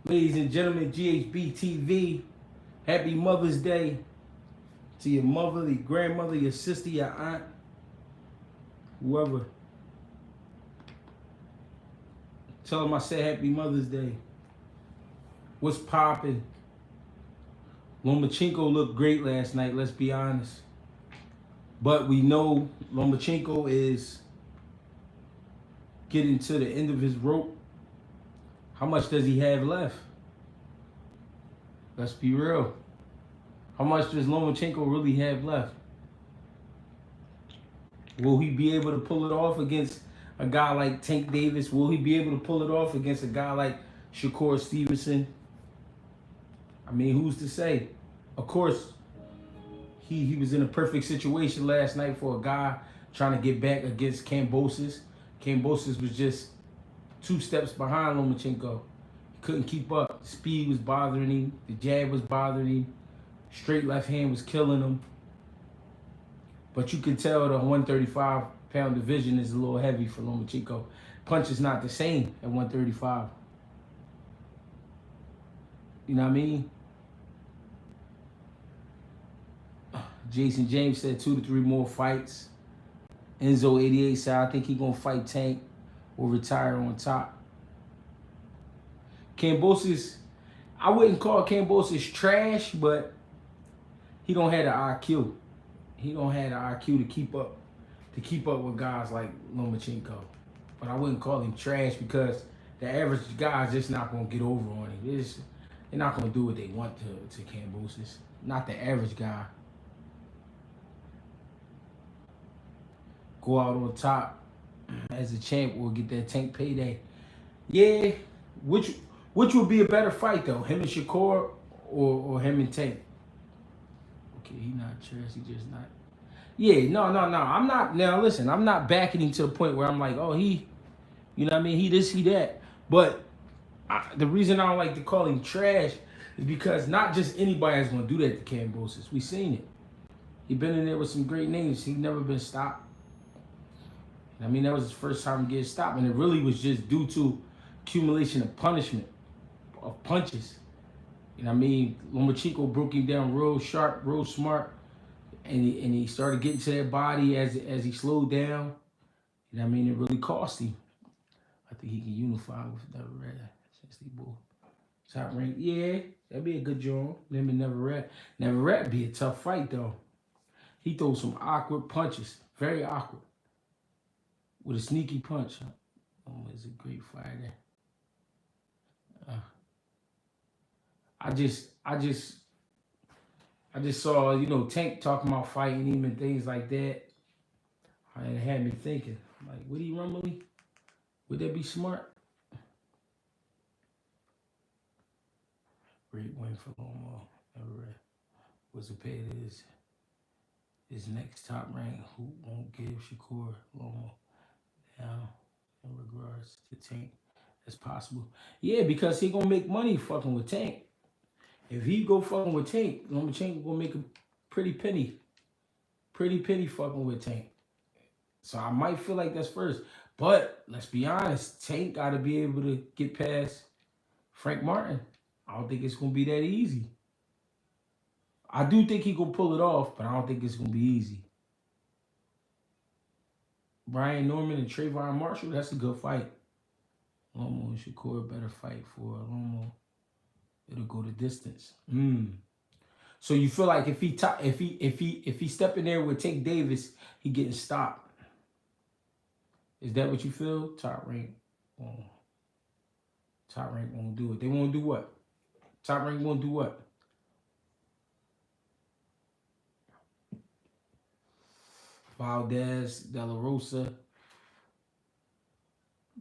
Ladies and gentlemen, GHB TV, happy Mother's Day to your mother, your grandmother, your sister, your aunt, whoever. Tell them I said happy Mother's Day. What's poppin'? Lomachenko looked great last night, let's be honest. But we know Lomachenko is getting to the end of his rope. How much does he have left? Let's be real. How much does Lomachenko really have left? Will he be able to pull it off against a guy like Tank Davis? Will he be able to pull it off against a guy like Shakur Stevenson? I mean, who's to say? Of course, he was in a perfect situation last night for a guy trying to get back against Kambosos. Kambosos was just 2 steps behind Lomachenko. He couldn't keep up. The speed was bothering him. The jab was bothering him. Straight left hand was killing him. But you can tell the 135-pound division is a little heavy for Lomachenko. Punch is not the same at 135. You know what I mean? Jason James said 2 to 3 more fights. Enzo 88 said I think he's going to fight Tank or retire on top. Kambosos, I wouldn't call Kambosos trash, but he don't have the IQ. He don't have the IQ to keep up with guys like Lomachenko. But I wouldn't call him trash because the average guy is just not going to get over on him. They're not going to do what they want to Kambosos. Not the average guy. Go out on top as a champ or get that Tank payday. Yeah, which would be a better fight though? Him and Shakur or him and Tank? Okay, he not trash, he just not. Yeah, no. I'm not, now listen, I'm not backing him to the point where I'm like, oh, you know what I mean? He this, he that. But the reason I don't like to call him trash is because not just anybody is going to do that to Kambosos. We seen it. He been in there with some great names. He never been stopped. I mean, that was his first time getting stopped, and it really was just due to accumulation of punishment, of punches. You know what I mean? Lomachenko broke him down real sharp, real smart, and he started getting to that body as he slowed down. You know what I mean? It really cost him. I think he can unify with Never Red. Top rank, yeah, that'd be a good job. Them and Never Red. Never Red be a tough fight though. He throws some awkward punches, very awkward. With a sneaky punch. Oh, he's a great fighter. I just saw, you know, Tank talking about fighting him and things like that. And it had me thinking, like, would he rumble me? Would that be smart? Great win for Lomo. Was a pay to his next top rank. Who won't give Shakur Lomo now in regards to Tank? That's possible. Yeah, because he gonna make money fucking with Tank. If he go fucking with Tank, Lomachenko gonna make a pretty penny. Pretty penny fucking with Tank. So I might feel like that's first. But let's be honest, Tank gotta be able to get past Frank Martin. I don't think it's gonna be that easy. I do think he gonna pull it off, but I don't think it's gonna be easy. Brian Norman and Trayvon Marshall, that's a good fight. Lomo and Shakur better fight for Lomo. It'll go the distance. So you feel like if he step in there with Tank Davis, he getting stopped. Is that what you feel? Top rank won't do it. They won't do what? Top rank won't do what? Valdez, De La Rosa.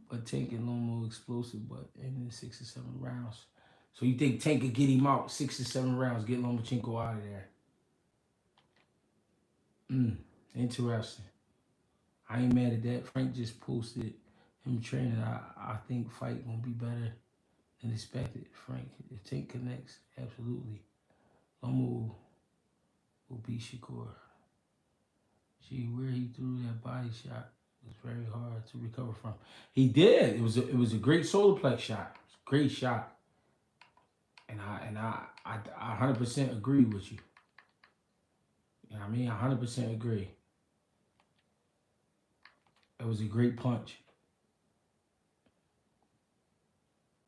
But Tank and Lomo explosive, but in 6 or 7 rounds. So you think Tank could get him out 6 or 7 rounds, get Lomachenko out of there? Interesting. I ain't mad at that. Frank just posted him training. I think fight gonna be better than expected. Frank, if Tank connects, absolutely. Lomo will beat Shakur. Gee, where he threw that body shot was very hard to recover from. He did. It was a great solar plex shot. Great shot. I 100% agree with you. You know what I mean? I 100% agree. It was a great punch.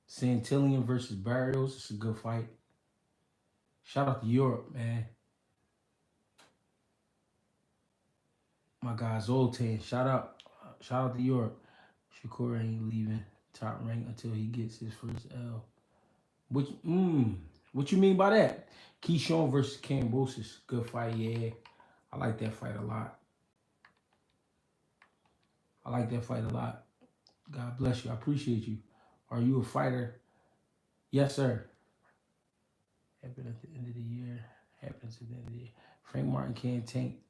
Santillion versus Barrios. It's a good fight. Shout out to Europe, man. My guy Zoltan. Shout out to Europe. Shakur ain't leaving top rank until he gets his first L. What you mean by that? Keyshawn versus Kambosos. Good fight, yeah. I like that fight a lot. God bless you. I appreciate you. Are you a fighter? Yes, sir. Happen at the end of the year. Happens at the end of the year. Frank Martin can't tank.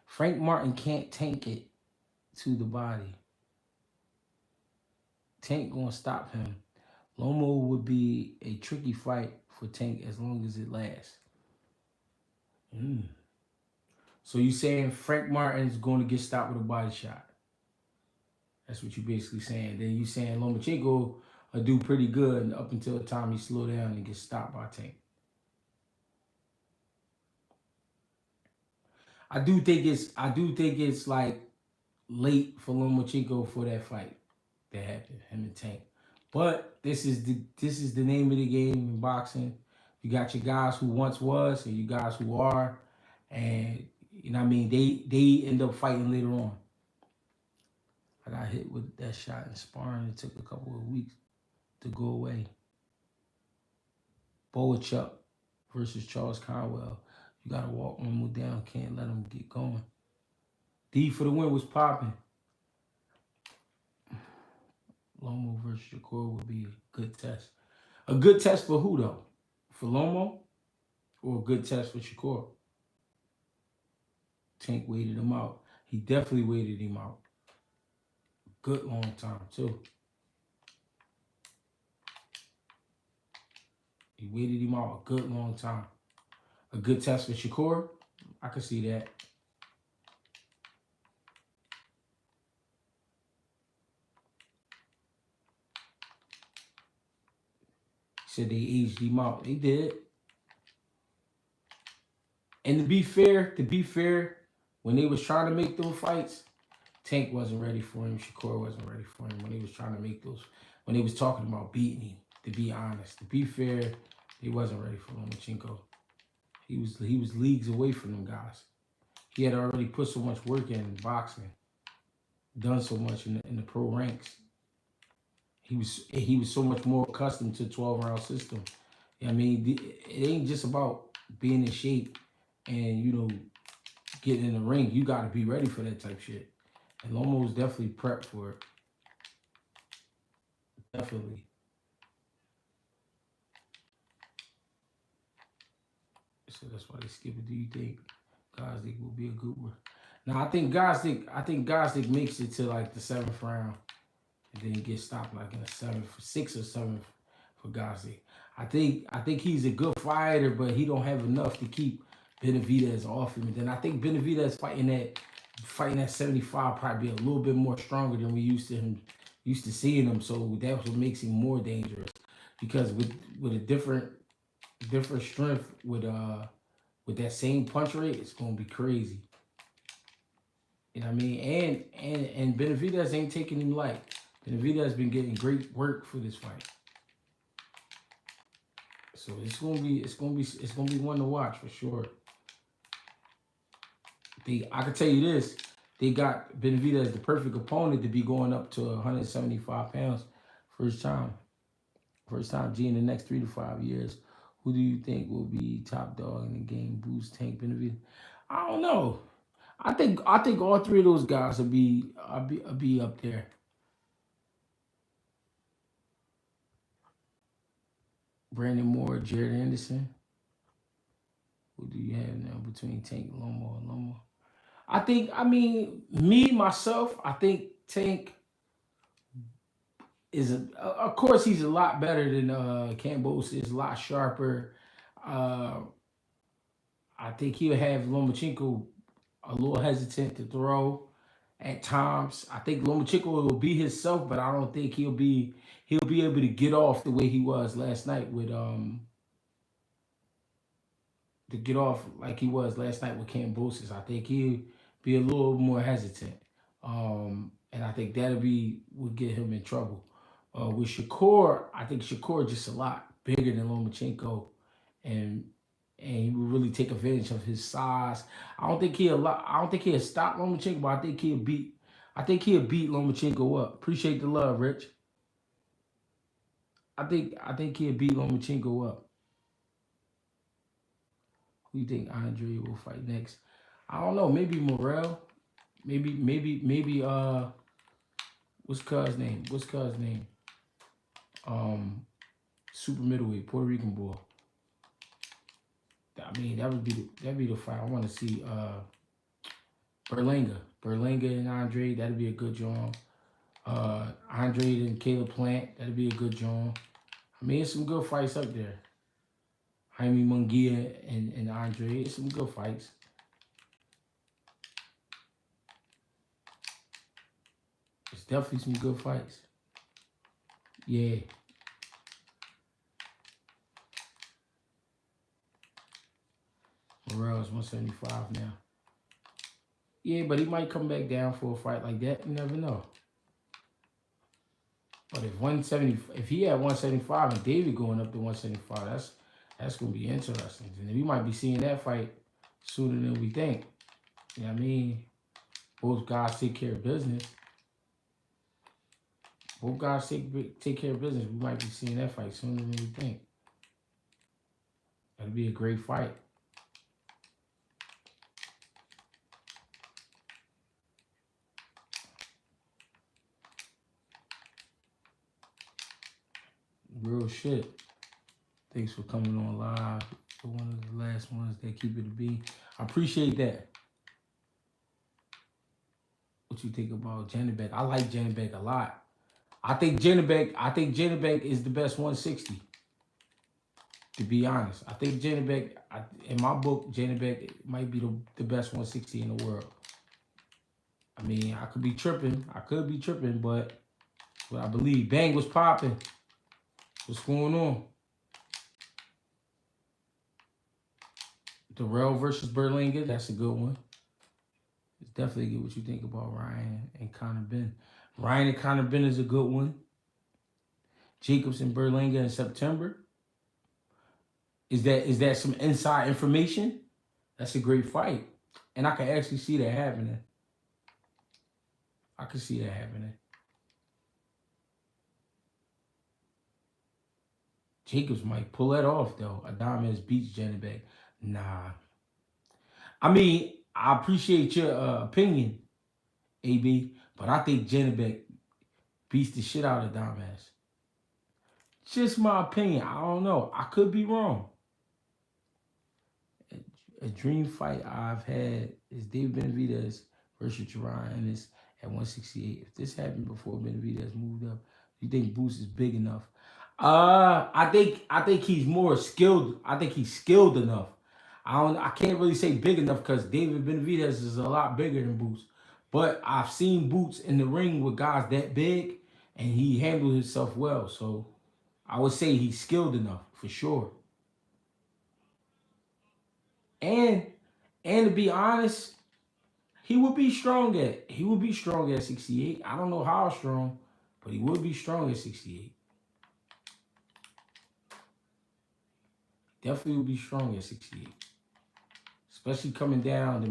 Frank Martin can't tank it to the body. Tank gonna stop him. Lomo would be a tricky fight for Tank as long as it lasts. So you saying Frank Martin's going to get stopped with a body shot? That's what you basically saying. Then you saying Lomachenko will do pretty good up until the time he slow down and gets stopped by Tank. I do think it's like late for Lomachenko for that fight that happened, him and Tank. But this is the name of the game in boxing. You got your guys who once was and you guys who are, and you know what I mean, they end up fighting later on. I got hit with that shot in sparring. It took a couple of weeks to go away. Boachuk versus Charles Conwell. You gotta walk Lomo down. Can't let him get going. D for the win was popping. Lomo versus Shakur would be a good test. A good test for who though? For Lomo? Or a good test for Shakur? Tank waited him out. He definitely waited him out. Good long time too. He waited him out a good long time. A good test for Shakur? I could see that. Said they aged him out. They did. And to be fair, when they was trying to make those fights, Tank wasn't ready for him. Shakur wasn't ready for him when he was trying to make those. When they was talking about beating him. To be honest, to be fair, he wasn't ready for Lomachenko. He was leagues away from them guys. He had already put so much work in boxing, done so much in the pro ranks. He was so much more accustomed to 12-round system. I mean, it ain't just about being in shape and, you know, getting in the ring. You got to be ready for that type shit. And Lomo was definitely prepped for it. Definitely. So that's why they skip it. Do you think Gosdick will be a good one? Now I think Gosdick makes it to like the 7th round and then get stopped like in the 7th, 6th or 7th for Gosdick. I think he's a good fighter, but he don't have enough to keep Benavidez off him. And then I think Benavidez fighting at 75 probably be a little bit more stronger than we used to seeing him. So that's what makes him more dangerous. Because with a different strength with that same punch rate, it's gonna be crazy. You know what I mean? And Benavidez ain't taking him light. Benavidez been getting great work for this fight. So it's gonna be one to watch for sure. I can tell you this, they got Benavidez the perfect opponent to be going up to 175 pounds first time G in the next 3 to 5 years. Who do you think will be top dog in the game? Boost, Tank, Benavidez? I don't know. I think all 3 of those guys will be up there. Brandon Moore, Jared Anderson. Who do you have now between Tank, Lomo, and Lomo? I think Tank is of course he's a lot better than Kambosos, is a lot sharper. I think he'll have Lomachenko a little hesitant to throw, at times. I think Lomachenko will be himself, but I don't think he'll be able to get off the way he was last night with to get off like he was last night with Cambosis. I think he'll be a little more hesitant. And I think that'll be would get him in trouble. With Shakur, I think Shakur just a lot bigger than Lomachenko, and he would really take advantage of his size. I don't think he'll stop Lomachenko, but I think he'll beat. I think he'll beat Lomachenko up. Appreciate the love, Rich. I think he'll beat Lomachenko up. Who do you think Andre will fight next? I don't know. Maybe Morrell. Maybe what's Cuz name? What's Cuz name? Super middleweight, Puerto Rican boy. I mean, that'd be the fight. I want to see Berlanga and Andre. That'd be a good joint. Andre and Caleb Plant. That'd be a good joint. I mean, there's some good fights up there. Jaime Munguia and Andre. It's some good fights. It's definitely some good fights. Yeah. Morrell's 175 now. Yeah, but he might come back down for a fight like that. You never know. But if he had 175 and David going up to 175, that's gonna be interesting. And we might be seeing that fight sooner than we think. You know what I mean? Both guys take care of business. Both guys take care of business. We might be seeing that fight sooner than we think. That'll be a great fight. Real shit. Thanks for coming on live for one of the last ones that keep it a bean. I appreciate that. What you think about Janibek? I like Janibek a lot. I think Janibek is the best 160. To be honest, I think Janibek, in my book, Janibek might be the best 160 in the world. I mean, I could be tripping, but I believe. Bang was popping. What's going on? Darrell versus Berlanga, that's a good one. It's definitely good what you think about Ryan and Conor Ben. Ryan and Conor Ben is a good one. Jacobs and Berlanga in September. Is that some inside information? That's a great fight. And I can actually see that happening. I can see that happening. Jacobs might pull that off, though. Adames beats Janibek. Nah. I mean, I appreciate your opinion, AB, but I think Janibek beats the shit out of Adames. Just my opinion. I don't know. I could be wrong. A dream fight I've had is David Benavidez versus Jerron Ennis at 168. If this happened before Benavidez moved up, do you think Boots is big enough? I think he's more skilled. I think he's skilled enough. I can't really say big enough because David Benavidez is a lot bigger than Boots. But I've seen Boots in the ring with guys that big, and he handled himself well. So I would say he's skilled enough for sure. And to be honest, he would be strong at 68. I don't know how strong, but he would be strong at 68. Definitely would be strong at 68. Especially coming down to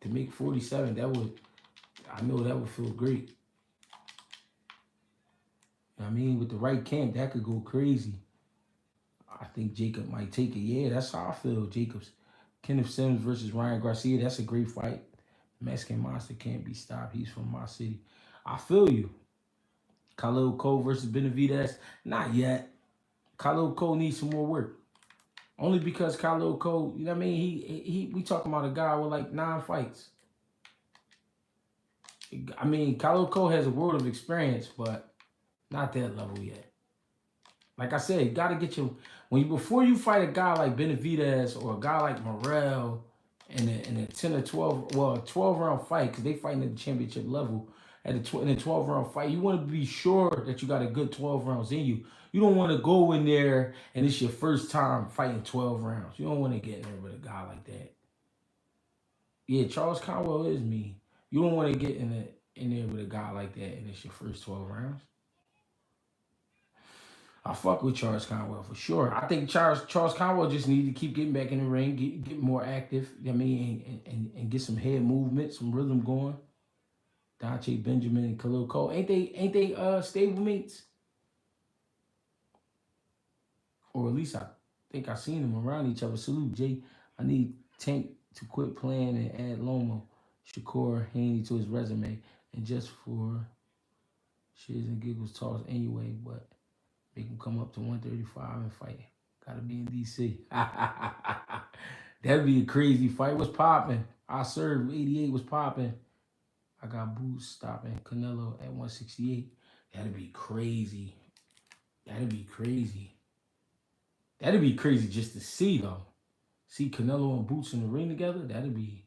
make 47. I know that would feel great. You know what I mean? With the right camp, that could go crazy. I think Jacob might take it. Yeah, that's how I feel. Jacobs. Kenneth Sims versus Ryan Garcia. That's a great fight. Mexican Monster can't be stopped. He's from my city. I feel you. Khalil Cole versus Benavidez. Not yet. Khalil Cole needs some more work. Only because Khalil Cole, you know what I mean? We talking about a guy with like 9 fights. I mean, Khalil Cole has a world of experience, but not that level yet. Like I said, you gotta get before you fight a guy like Benavidez or a guy like Morrell in a 10 or 12, well, 12 round fight, because they fighting at the championship level. In a 12 round fight, you want to be sure that you got a good 12 rounds in you. You don't want to go in there and it's your first time fighting 12 rounds. You don't want to get in there with a guy like that. Yeah, Charles Conwell is mean. You don't want to get in there with a guy like that and it's your first 12 rounds. I fuck with Charles Conwell for sure. I think Charles Conwell just need to keep getting back in the ring, get more active. I mean, and get some head movement, some rhythm going. Dante Benjamin and Khalil Cole, ain't they stable mates? Or at least I think I seen them around each other. Salute Jay. I need Tank to quit playing and add Loma Shakur Haney to his resume, and just for shits and giggles toss anyway, but make him come up to 135 and fight. Gotta be in DC. That'd be a crazy fight. What's popping? I served 88 was popping. I got Boots stopping Canelo at 168. That'd be crazy. That'd be crazy. That'd be crazy just to see though. See Canelo and Boots in the ring together. That'd be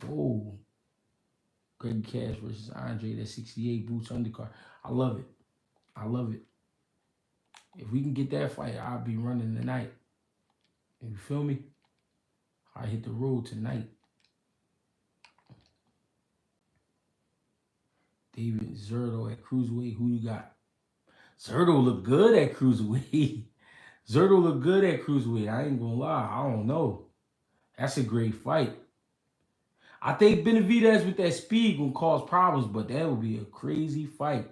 whoa. GregieCash versus Andre. That 68 Boots undercard. I love it. I love it. If we can get that fight, I'll be running tonight. You feel me? I hit the road tonight. David Zerto at cruiserweight. Who you got? Zerto look good at cruiserweight. Zerto look good at cruiserweight. I ain't gonna lie. I don't know. That's a great fight. I think Benavidez with that speed gonna cause problems, but that would be a crazy fight.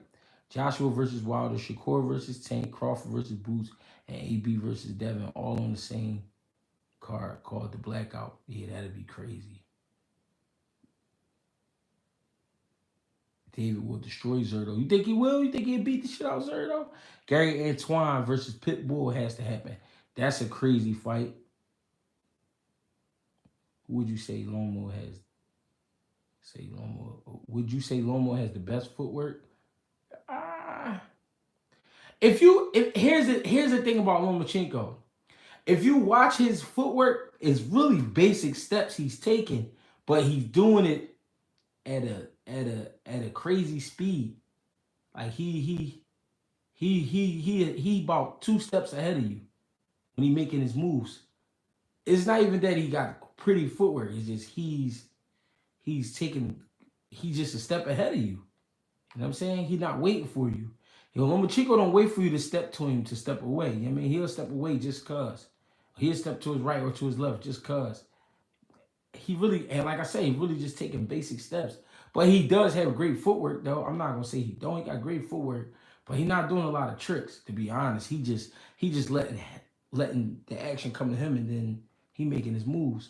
Joshua versus Wilder, Shakur versus Tank, Crawford versus Boots, and AB versus Devin, all on the same card called the Blackout. Yeah, that'd be crazy. David will destroy Zerto. You think he will? You think he'll beat the shit out of Zerto? Gary Antoine versus Pitbull has to happen. That's a crazy fight. Who would you say Lomo has? Say Lomo. Would you say Lomo has the best footwork? If here's the thing about Lomachenko. If you watch his footwork, it's really basic steps he's taking, but he's doing it at a crazy speed. Like he about 2 steps ahead of you when he making his moves. It's not even that he got pretty footwork. It's just he's just a step ahead of you. You know what I'm saying? He's not waiting for you. Lomachenko don't wait for you to step to him to step away. I mean, he'll step away just cause. He'll step to his right or to his left just cause. He really, and like I say, he really just taking basic steps. But he does have great footwork, though. I'm not gonna say he don't. He got great footwork, but he's not doing a lot of tricks. To be honest, he just letting the action come to him, and then he making his moves.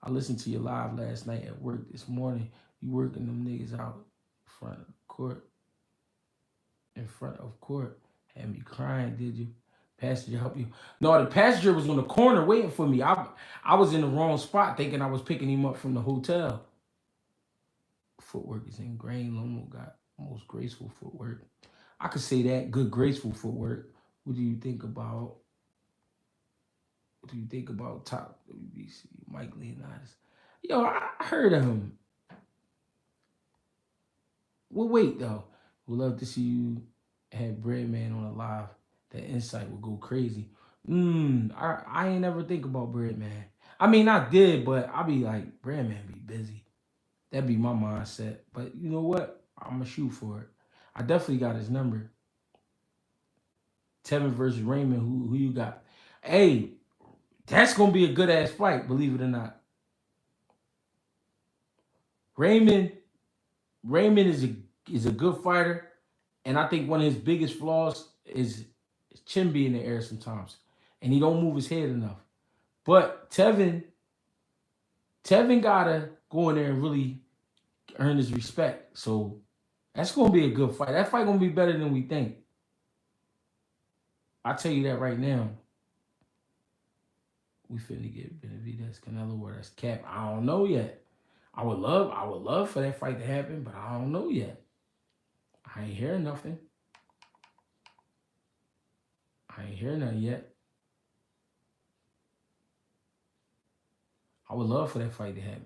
I listened to you live last night at work this morning. You working them niggas out front of court. In front of court. Had me crying, did you? Passenger help you? No, the passenger was on the corner waiting for me. I was in the wrong spot thinking I was picking him up from the hotel. Footwork is ingrained. Lomo got most graceful footwork. I could say that. Good graceful footwork. What do you think about top WBC? Mike Leonidas. Yo, I heard of him. Well, wait though. We'd love to see you have Breadman on a live. That insight will go crazy. I ain't never think about Breadman. I mean, I did, but I be like, Breadman be busy. That'd be my mindset. But you know what? I'm going to shoot for it. I definitely got his number. Tevin versus Raymond. Who you got? Hey, that's going to be a good-ass fight, believe it or not. Raymond is a good fighter, and I think one of his biggest flaws is his chin be in the air sometimes, and he don't move his head enough. But Tevin gotta go in there and really earn his respect. So that's gonna be a good fight. That fight gonna be better than we think. I tell you that right now. We finna get Benavidez, Canelo, or that's cap. I don't know yet. I would love for that fight to happen, but I don't know yet. I ain't hearing nothing. I ain't hearing nothing yet. I would love for that fight to happen.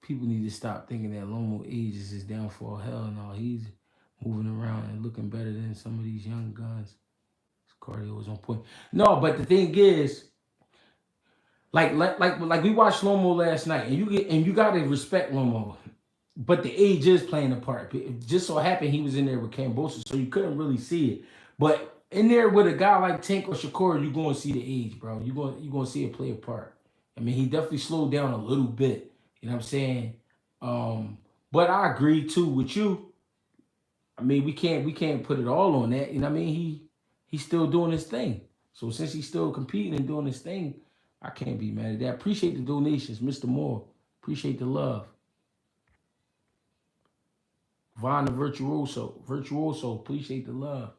People need to stop thinking that Lomo age is his downfall. Hell no, he's moving around and looking better than some of these young guns. His cardio was on point. No, but the thing is, like we watched Lomo last night, and you gotta respect Lomo. But the age is playing a part. It just so happened he was in there with Cambosa, so you couldn't really see it. But in there with a guy like Tank or Shakur, you're going to see the age, bro. You're going to see it play a part. I mean, he definitely slowed down a little bit. You know what I'm saying? But I agree too with you. I mean, we can't put it all on that. You know what I mean? He's still doing his thing. So since he's still competing and doing his thing, I can't be mad at that. Appreciate the donations, Mr. Moore. Appreciate the love. Von the Virtuoso, appreciate the love.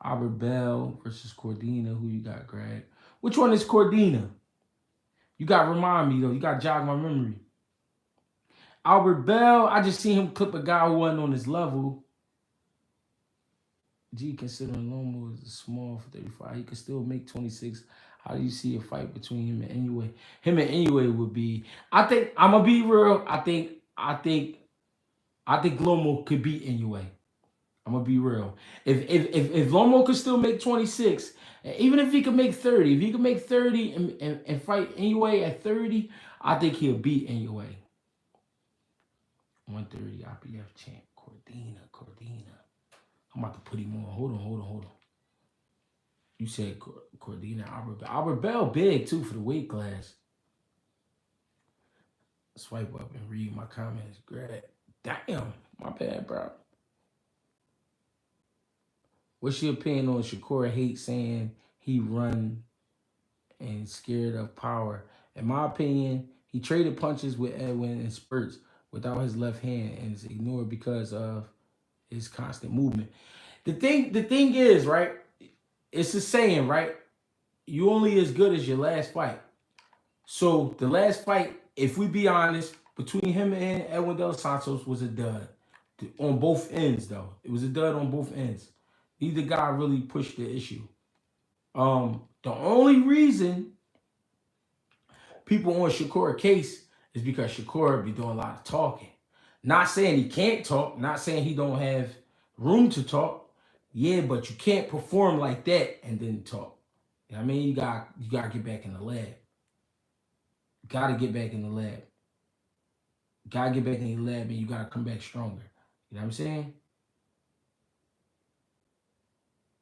Albert Bell versus Cordina. Who you got, Greg? Which one is Cordina? You got to remind me, though. You got to jog my memory. Albert Bell, I just seen him clip a guy who wasn't on his level. G, considering Lomo is small for 35, he could still make 26. How do you see a fight between him and Inoue? Him and Inoue would be, I think, I'm going to be real. I think Lomo could beat Inoue. I'm gonna be real. If Lomo could still make 26, even if he could make 30, if he could make 30 and fight Inoue at 30, I think he'll beat Inoue. 130 IPF champ. Cordina. I'm about to put him on. Hold on. You said Cordina, Albert Bell big too for the weight class. Swipe up and read my comments. Greg. Damn, my bad, bro. What's your opinion on Shakur hate saying he run and scared of power? In my opinion, he traded punches with Edwin in spurts without his left hand and is ignored because of his constant movement. The thing is, right? It's a saying, right? You only as good as your last fight. So the last fight, if we be honest, between him and Edwin Dos Santos was a dud. On both ends, though. It was a dud on both ends. Neither guy really pushed the issue. The only reason people on Shakur case is because Shakur be doing a lot of talking. Not saying he can't talk, not saying he don't have room to talk. Yeah, but you can't perform like that and then talk. You know what I mean? You gotta get back in the lab. Gotta get back in the lab. Gotta get back in the lab and you gotta come back stronger. You know what I'm saying?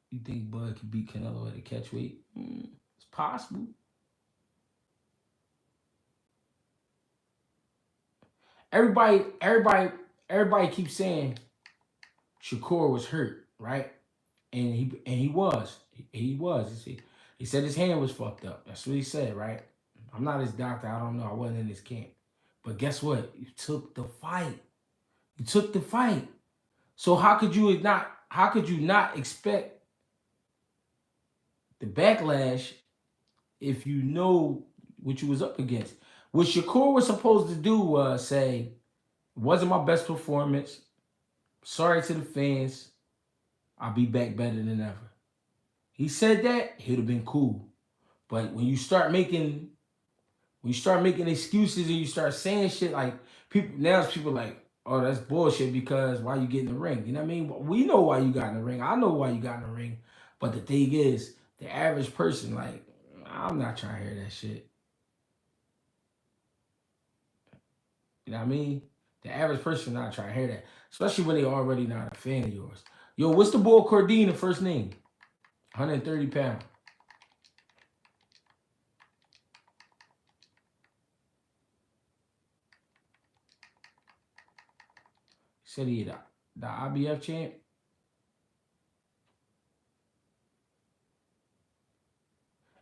You think Bud could beat Canelo at a catch weight? It's possible. Everybody keeps saying Shakur was hurt, right? And he was. He said his hand was fucked up. That's what he said, right? I'm not his doctor. I don't know. I wasn't in his camp. But guess what? You took the fight. So how could you not expect the backlash if you know what you was up against? What Shakur was supposed to do was say, it wasn't my best performance. Sorry to the fans. I'll be back better than ever. He said that, he'd have been cool. But when you start making excuses and you start saying shit like people like, oh, that's bullshit because why you get in the ring? You know what I mean? We know why you got in the ring. I know why you got in the ring. But the thing is, the average person, like, I'm not trying to hear that shit. You know what I mean? The average person not trying to hear that. Especially when they already not a fan of yours. Yo, what's the boy Cordina first name? 130 pounds. Said he the IBF champ.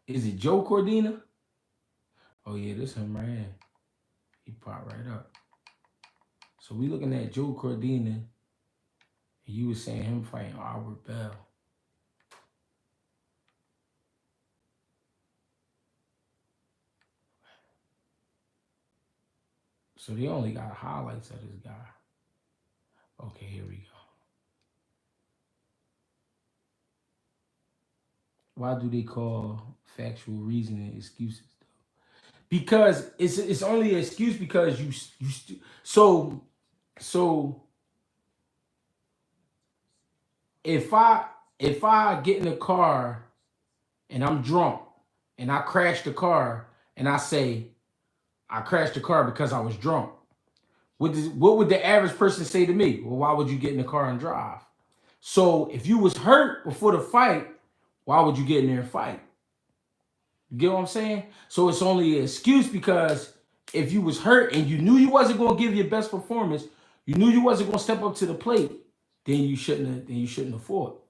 Is it Joe Cordina? Oh yeah, this him right here. He popped right up. So we looking at Joe Cordina, and you was saying him fighting Albert Bell. So they only got highlights of this guy. Okay, here we go. Why do they call factual reasoning excuses, though? because it's only an excuse because so so if I get in the car and I'm drunk and I crash the car and I say I crashed the car because I was drunk, what would the average person say to me? Well, why would you get in the car and drive? So if you was hurt before the fight, why would you get in there and fight? You get what I'm saying? So it's only an excuse because if you was hurt and you knew you wasn't gonna give your best performance, you knew you wasn't gonna step up to the plate, then you shouldn't have fought.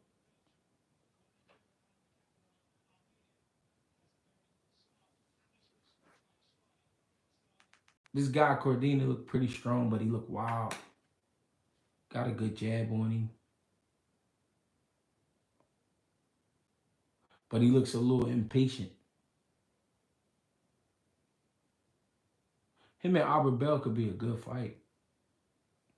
This guy Cordina looked pretty strong, but he looked wild. Got a good jab on him, but he looks a little impatient. Him and Albert Bell could be a good fight.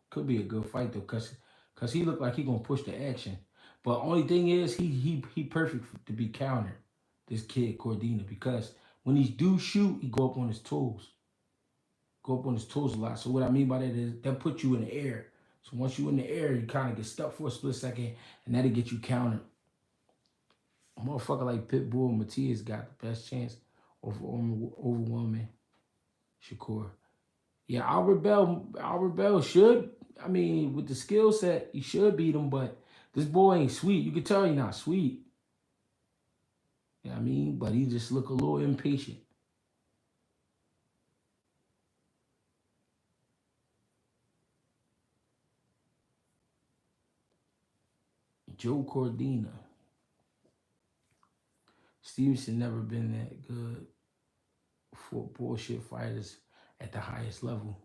Could be a good fight though, cause he looked like he gonna push the action. But only thing is, he perfect to be countered. This kid Cordina, because when he do shoot, he go up on his toes. Go up on his toes a lot. So what I mean by that is that put you in the air. So once you in the air, you kind of get stuck for a split second, and that'll get you countered. A motherfucker like Pitbull Matias got the best chance of overwhelming Shakur. Yeah, Albert Bell should. I mean, with the skill set, he should beat him. But this boy ain't sweet. You can tell he not sweet. You know what I mean? But he just look a little impatient. Joe Cordina. Stevenson never been that good for bullshit fighters at the highest level.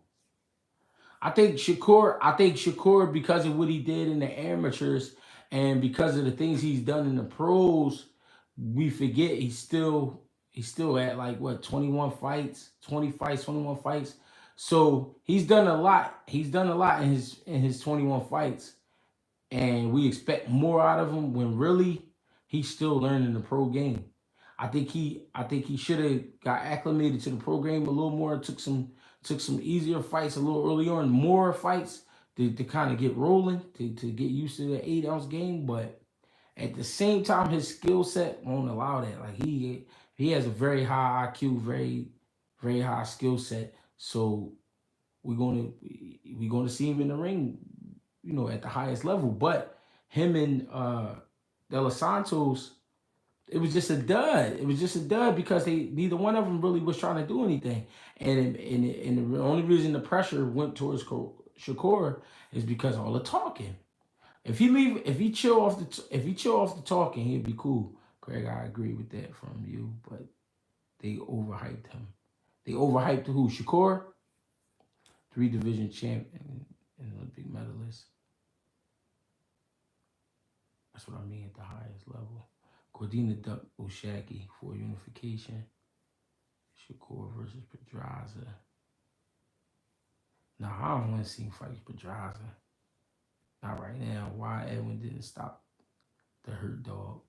I think Shakur, because of what he did in the amateurs and because of the things he's done in the pros, we forget he's still at like what 21 fights, 20 fights, 21 fights. So he's done a lot. He's done a lot in his 21 fights. And we expect more out of him when really he's still learning the pro game. I think he should have got acclimated to the pro game a little more. Took some easier fights a little early on, more fights to kind of get rolling, to get used to the 8 ounce game. But at the same time, his skill set won't allow that. Like he has a very high IQ, very high skill set. So we're gonna see him in the ring, at the highest level. But him and De Los Santos, it was just a dud. It was just a dud because they neither one of them really was trying to do anything. And the only reason the pressure went towards Shakur is because all the talking. If he chill off the talking, he'd be cool. Greg, I agree with that from you, but they overhyped him. They overhyped who? Shakur, 3 division champion and Olympic medalist. That's what I mean at the highest level. Cordina ducked Oshaki for unification. Shakur versus Pedraza. Now, I don't want to see him fight Pedraza. Not right now. Why Edwin didn't stop the hurt dog?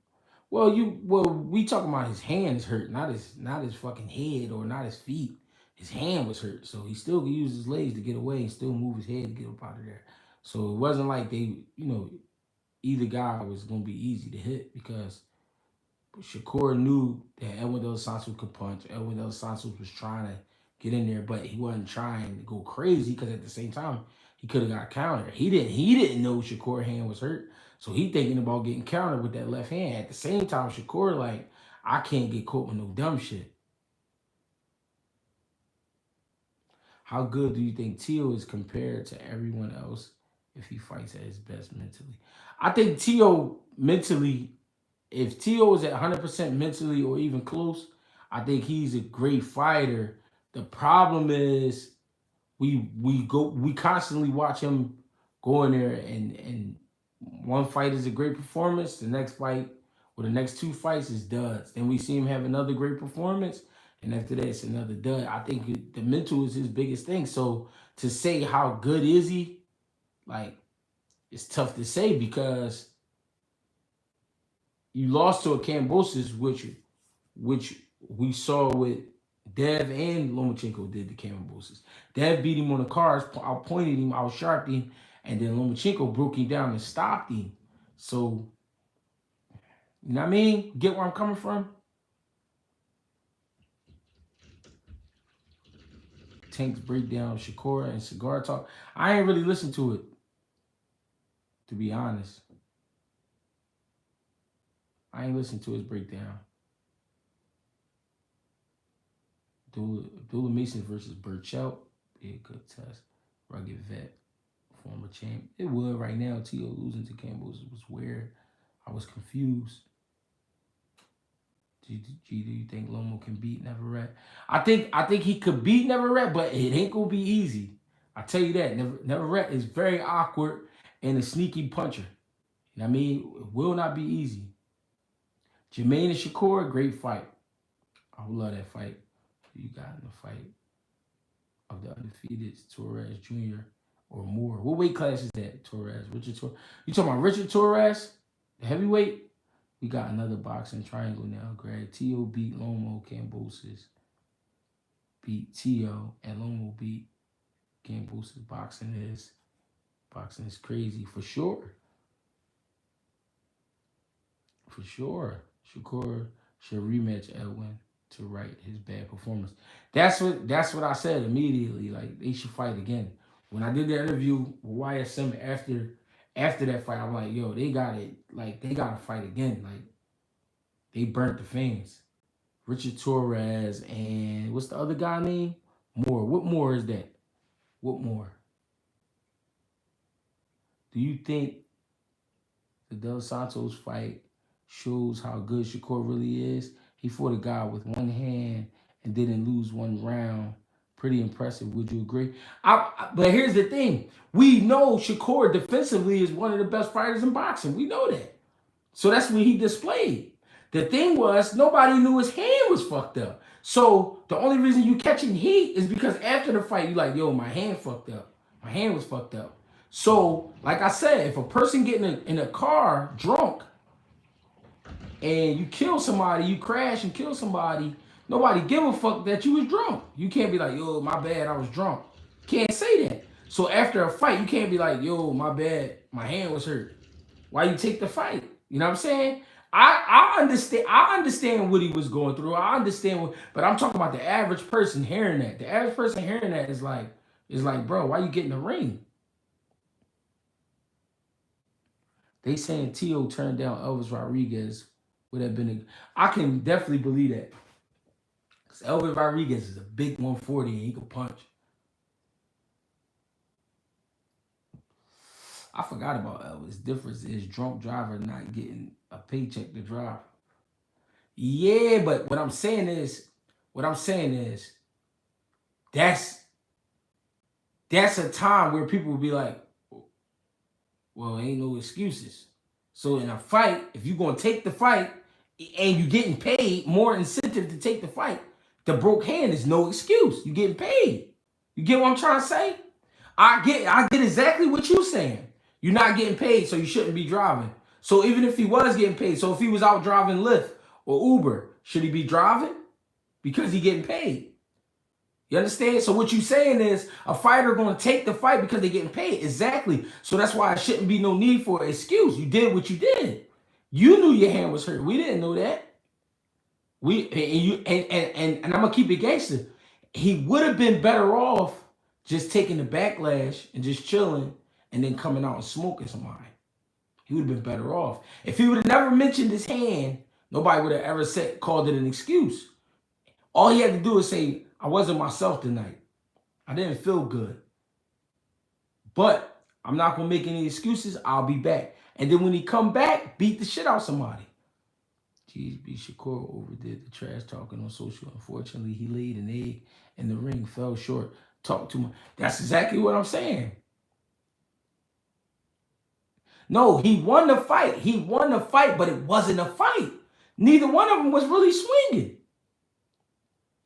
We talking about his hands hurt, not his fucking head or not his feet. His hand was hurt, so he still could use his legs to get away and still move his head to get up out of there. So it wasn't like either guy was gonna be easy to hit because Shakur knew that Edwin Dos Santos could punch. Edwin Dos Santos was trying to get in there, but he wasn't trying to go crazy because at the same time he could have got countered. He didn't know Shakur hand was hurt, so he thinking about getting countered with that left hand. At the same time, Shakur like, I can't get caught with no dumb shit. How good do you think Tio is compared to everyone else if he fights at his best mentally? I think Tio mentally, if Tio is at 100% mentally or even close, I think he's a great fighter. The problem is we constantly watch him go in there and one fight is a great performance, the next fight or the next 2 fights is duds. Then we see him have another great performance, and after that it's another dud. I think the mental is his biggest thing. So to say how good is he, like it's tough to say because you lost to a Cambosis, which we saw with Dev and Lomachenko did the camera bosses. Dev beat him on the cars, outpointed him, outsharped him, and then Lomachenko broke him down and stopped him. So, you know what I mean? Get where I'm coming from? Tank's breakdown, Shakur and Cigar Talk. I ain't really listened to it, to be honest. I ain't listened to his breakdown. Abdullah Mason versus Burchell. Be a good test. Rugged vet, former champ. It would right now. T.O. losing to Campbell's was weird. I was confused. Do you think Lomo can beat Neverett? I think he could beat Neverett, but it ain't gonna be easy. I tell you that. Neverett is very awkward and a sneaky puncher. You know what I mean? It will not be easy. Jermaine and Shakur, great fight. I would love that fight. You got in the fight of the undefeated Torres Jr. or more. What weight class is that, Torres? Richard Torres? You talking about Richard Torres? The heavyweight? We got another boxing triangle now, Greg. T.O. beat Lomo, Cambosis beat T.O. and Lomo beat Cambosis. Boxing is crazy for sure. For sure. Shakur should rematch Edwin to right his bad performance. That's what I said immediately. Like, they should fight again. When I did the interview with YSM after that fight, I'm like, yo, they gotta fight again. Like, they burnt the fans. Richard Torres and what's the other guy name? Moore. What Moore is that? What Moore? Do you think the Dos Santos fight shows how good Shakur really is? He fought a guy with one hand and didn't lose one round. Pretty impressive. Would you agree? But here's the thing. We know Shakur defensively is one of the best fighters in boxing. We know that. So that's what he displayed. The thing was, nobody knew his hand was fucked up. So the only reason you catching heat is because after the fight, you like, yo, my hand fucked up. My hand was fucked up. So, like I said, if a person getting in a car drunk and you kill somebody, you crash and kill somebody, nobody give a fuck that you was drunk. You can't be like, yo, my bad, I was drunk. Can't say that. So after a fight, you can't be like, yo, my bad, my hand was hurt. Why you take the fight? You know what I'm saying? I understand what he was going through. I understand but I'm talking about the average person hearing that. The average person hearing that is like, bro, why you get in the ring? They saying T.O. turned down Elvis Rodriguez would have been I can definitely believe that. Because Elvis Rodriguez is a big 140 and he can punch. I forgot about Elvis. Difference is drunk driver not getting a paycheck to drive. Yeah, but what I'm saying is, that's a time where people will be like, well, ain't no excuses. So in a fight, if you're gonna take the fight and you're getting paid, more incentive to take the fight, the broke hand is no excuse. You're getting paid. You get what I'm trying to say? I get exactly what you're saying. You're not getting paid, so you shouldn't be driving. So even if he was getting paid, so if he was out driving Lyft or Uber, should he be driving? Because he getting paid. You understand? So what you're saying is a fighter going to take the fight because they're getting paid. Exactly. So that's why it shouldn't be no need for an excuse. You did what you did. You knew your hand was hurt. We didn't know that. And I'm gonna keep it gangster. He would have been better off just taking the backlash and just chilling and then coming out and smoking somebody. He would have been better off. If he would have never mentioned his hand, nobody would have ever called it an excuse. All he had to do is say, I wasn't myself tonight. I didn't feel good. But I'm not going to make any excuses. I'll be back. And then when he come back, beat the shit out somebody. GSB Shakur overdid the trash talking on social. Unfortunately, he laid an egg in the ring, fell short, talked too much. That's exactly what I'm saying. No, he won the fight. He won the fight, but it wasn't a fight. Neither one of them was really swinging.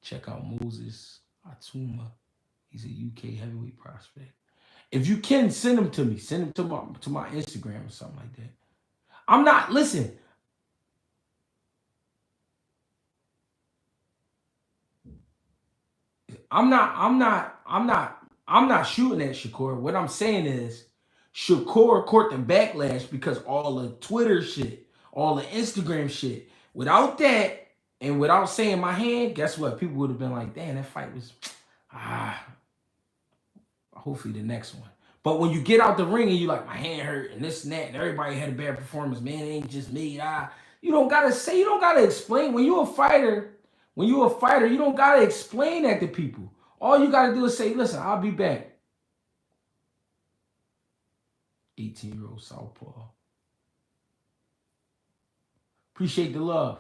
Check out Moses Atuma. He's a UK heavyweight prospect. If you can, send him to me. Send him to my Instagram or something like that. I'm not, listen. I'm not shooting at Shakur. What I'm saying is Shakur caught the backlash because all the Twitter shit, all the Instagram shit. Without that, and without saying my hand, guess what? People would have been like, damn, that fight was ah, hopefully the next one. But when you get out the ring and you like, my hand hurt and this and that, and everybody had a bad performance, man, it ain't just me. You don't gotta say, you don't gotta explain. When you're a fighter, you don't gotta explain that to people. All you gotta do is say, listen, I'll be back. 18-year-old Southpaw. Appreciate the love.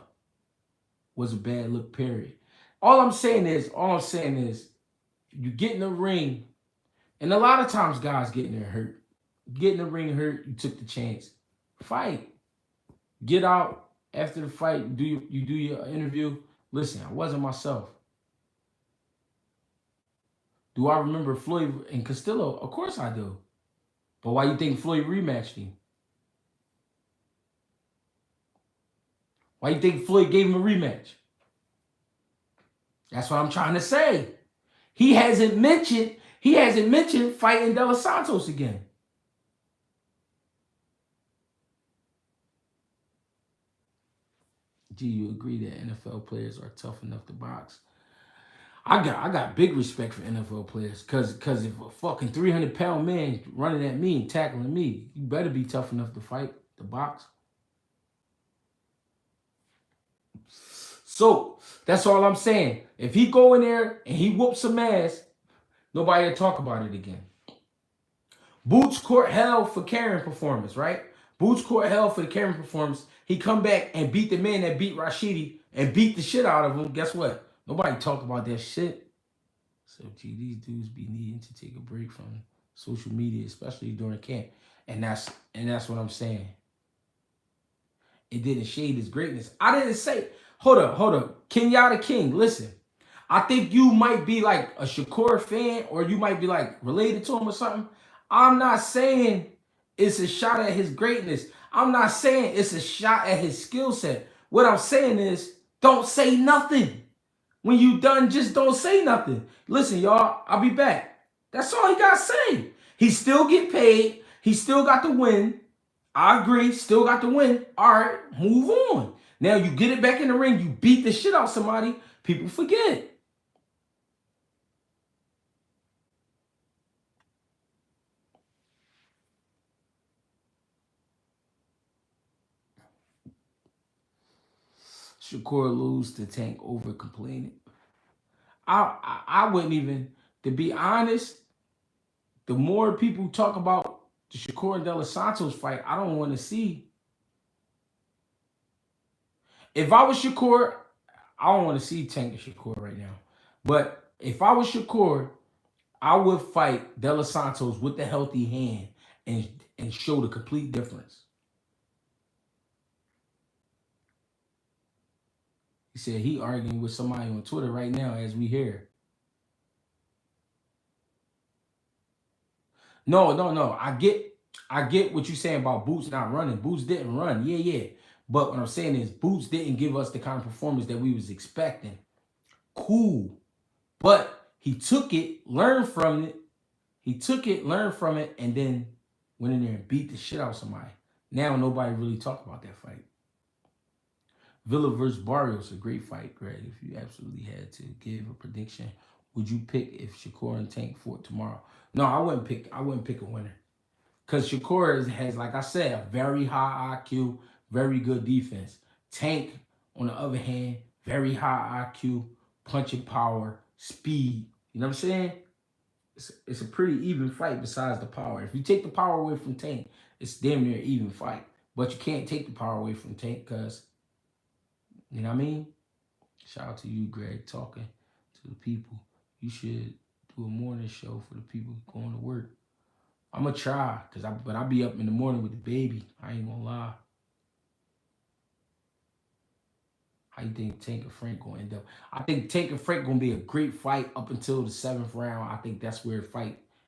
Was a bad look, period. All I'm saying is, you get in the ring, and a lot of times guys get in there hurt. Get in the ring hurt, you took the chance. Fight. Get out after the fight, you do your interview. Listen, I wasn't myself. Do I remember Floyd and Castillo? Of course I do. But why you think Floyd rematched him? Why you think Floyd gave him a rematch? That's what I'm trying to say. He hasn't mentioned fighting De Los Santos again. Do you agree that NFL players are tough enough to box? I got big respect for NFL players because if a fucking 300-pound man running at me and tackling me, you better be tough enough to fight, to box. So that's all I'm saying. If he go in there and he whoops some ass, nobody will talk about it again. Boots court hell for Karen performance, right? Boots court hell for the Karen performance. He come back and beat the man that beat Rashidi and beat the shit out of him. Guess what? Nobody talk about that shit. So, gee, these dudes be needing to take a break from social media, especially during camp. And that's what I'm saying. It didn't shade his greatness. I didn't say, hold up. Kenyatta King, listen. I think you might be like a Shakur fan or you might be like related to him or something. I'm not saying it's a shot at his greatness. I'm not saying it's a shot at his skill set. What I'm saying is don't say nothing. When you done, just don't say nothing. Listen, y'all, I'll be back. That's all he got to say. He still get paid. He still got to win. I agree, still got to win. All right, move on. Now you get it back in the ring. You beat the shit out somebody. People forget. Shakur lose to Tank over complaining. I wouldn't even, to be honest, the more people talk about the Shakur and De Los Santos fight, I don't want to see. If I was Shakur, I don't want to see Tank and Shakur right now. But if I was Shakur, I would fight De Los Santos with the healthy hand and show the complete difference. He said he arguing with somebody on Twitter right now as we hear. No. I get what you're saying about Boots not running. Boots didn't run. Yeah. But what I'm saying is Boots didn't give us the kind of performance that we was expecting. Cool. But he took it, learned from it. And then went in there and beat the shit out of somebody. Now nobody really talk about that fight. Villa versus Barrios, a great fight, Greg. If you absolutely had to give a prediction, would you pick if Shakur and Tank fought tomorrow? No, I wouldn't pick a winner. Because Shakur has, like I said, a very high IQ, very good defense. Tank, on the other hand, very high IQ, punching power, speed. You know what I'm saying? It's a pretty even fight besides the power. If you take the power away from Tank, it's damn near an even fight. But you can't take the power away from Tank because, you know what I mean? Shout out to you, Greg, talking to the people. You should do a morning show for the people going to work. I'm going to try, but I'll be up in the morning with the baby. I ain't going to lie. How you think Tank and Frank going to end up? I think Tank and Frank going to be a great fight up until the 7th round. I think that's where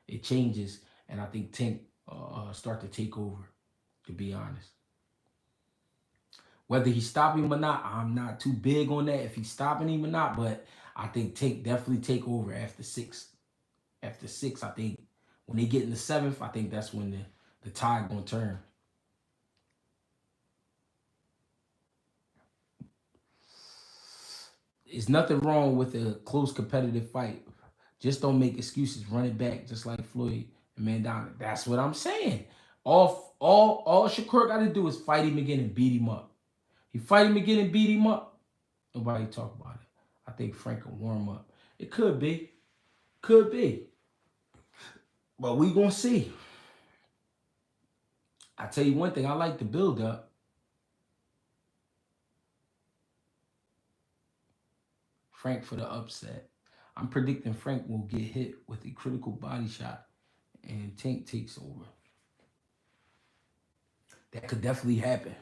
it changes. And I think Tank start to take over, to be honest. Whether he's stopping him or not, I'm not too big on that if he's stopping him or not. But I think Tank definitely take over after 6. After 6, I think when they get in the 7th, I think that's when the tide gonna turn. There's nothing wrong with a close competitive fight. Just don't make excuses. Run it back, just like Floyd and Mandana. That's what I'm saying. All Shakur got to do is fight him again and beat him up. He fight him again and beat him up. Nobody talk about it. I think Frank will warm up. It could be. Could be. But we gonna see. I tell you one thing, I like the build up. Frank for the upset. I'm predicting Frank will get hit with a critical body shot and Tank takes over. That could definitely happen.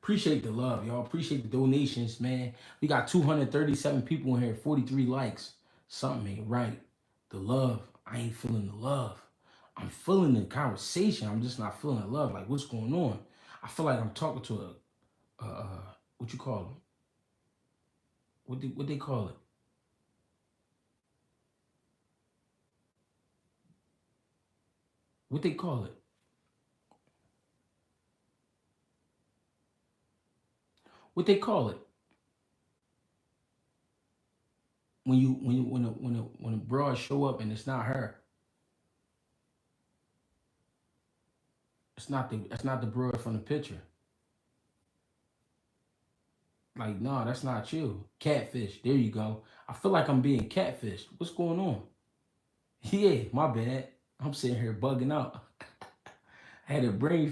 Appreciate the love, y'all. Appreciate the donations, man. We got 237 people in here, 43 likes. Something ain't right. The love, I ain't feeling the love. I'm feeling the conversation. I'm just not feeling the love. Like, what's going on? I feel like I'm talking to what you call them? What they call it? What they call it? What they call it? When a broad show up and it's not her. That's not the broad from the picture. Like, no, that's not you. Catfish. There you go. I feel like I'm being catfished. What's going on? Yeah, my bad. I'm sitting here bugging out. I had a brain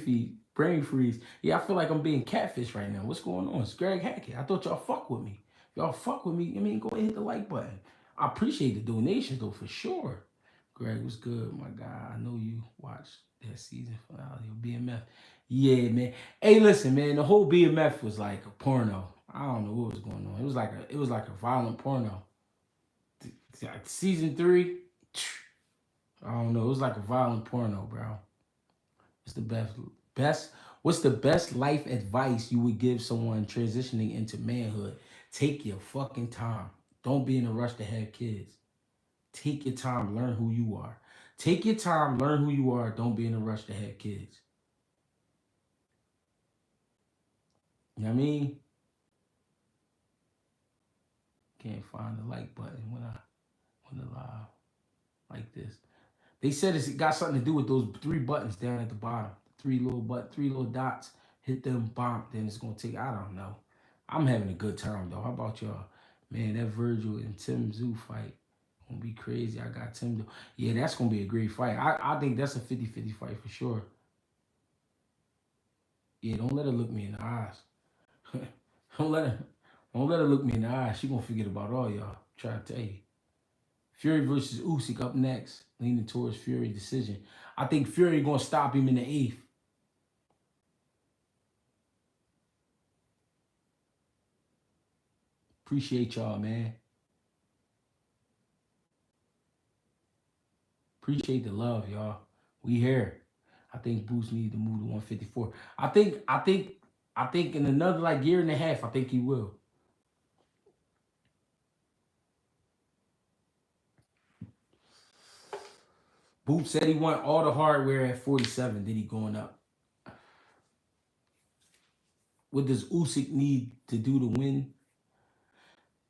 freeze. Yeah, I feel like I'm being catfished right now. What's going on? It's Greg Hackett. I thought y'all fuck with me. If y'all fuck with me, I mean, go ahead and hit the like button. I appreciate the donations though, for sure. Greg, was good, my guy? I know you watched that season finale of BMF. Yeah, man. Hey, listen, man. The whole BMF was like a porno. I don't know what was going on. It was like a violent porno. Like season 3, I don't know. It was like a violent porno, bro. It's the best. What's the best life advice you would give someone transitioning into manhood? Take your fucking time. Don't be in a rush to have kids. Take your time. Learn who you are. Take your time. Learn who you are. Don't be in a rush to have kids. You know what I mean? Can't find the like button when the live like this. They said it's got something to do with those 3 buttons down at the bottom. 3 little dots. Hit them, bomb. Then it's gonna take. I don't know. I'm having a good time though. How about y'all? Man, that Virgil and Tim Zoo fight gonna be crazy. I got Tim. Yeah, that's gonna be a great fight. I think that's a 50-50 fight for sure. Yeah, don't let her look me in the eyes. don't let her. Don't let her look me in the eyes. She gonna forget about all y'all. Try to tell you. Fury versus Usyk up next, leaning towards Fury decision. I think Fury gonna stop him in the 8th. Appreciate y'all, man. Appreciate the love, y'all. We here. I think Boost needs to move to 154. I think in another like year and a half, I think he will. Boot said he want all the hardware at 47. Then he going up. What does Usyk need to do to win?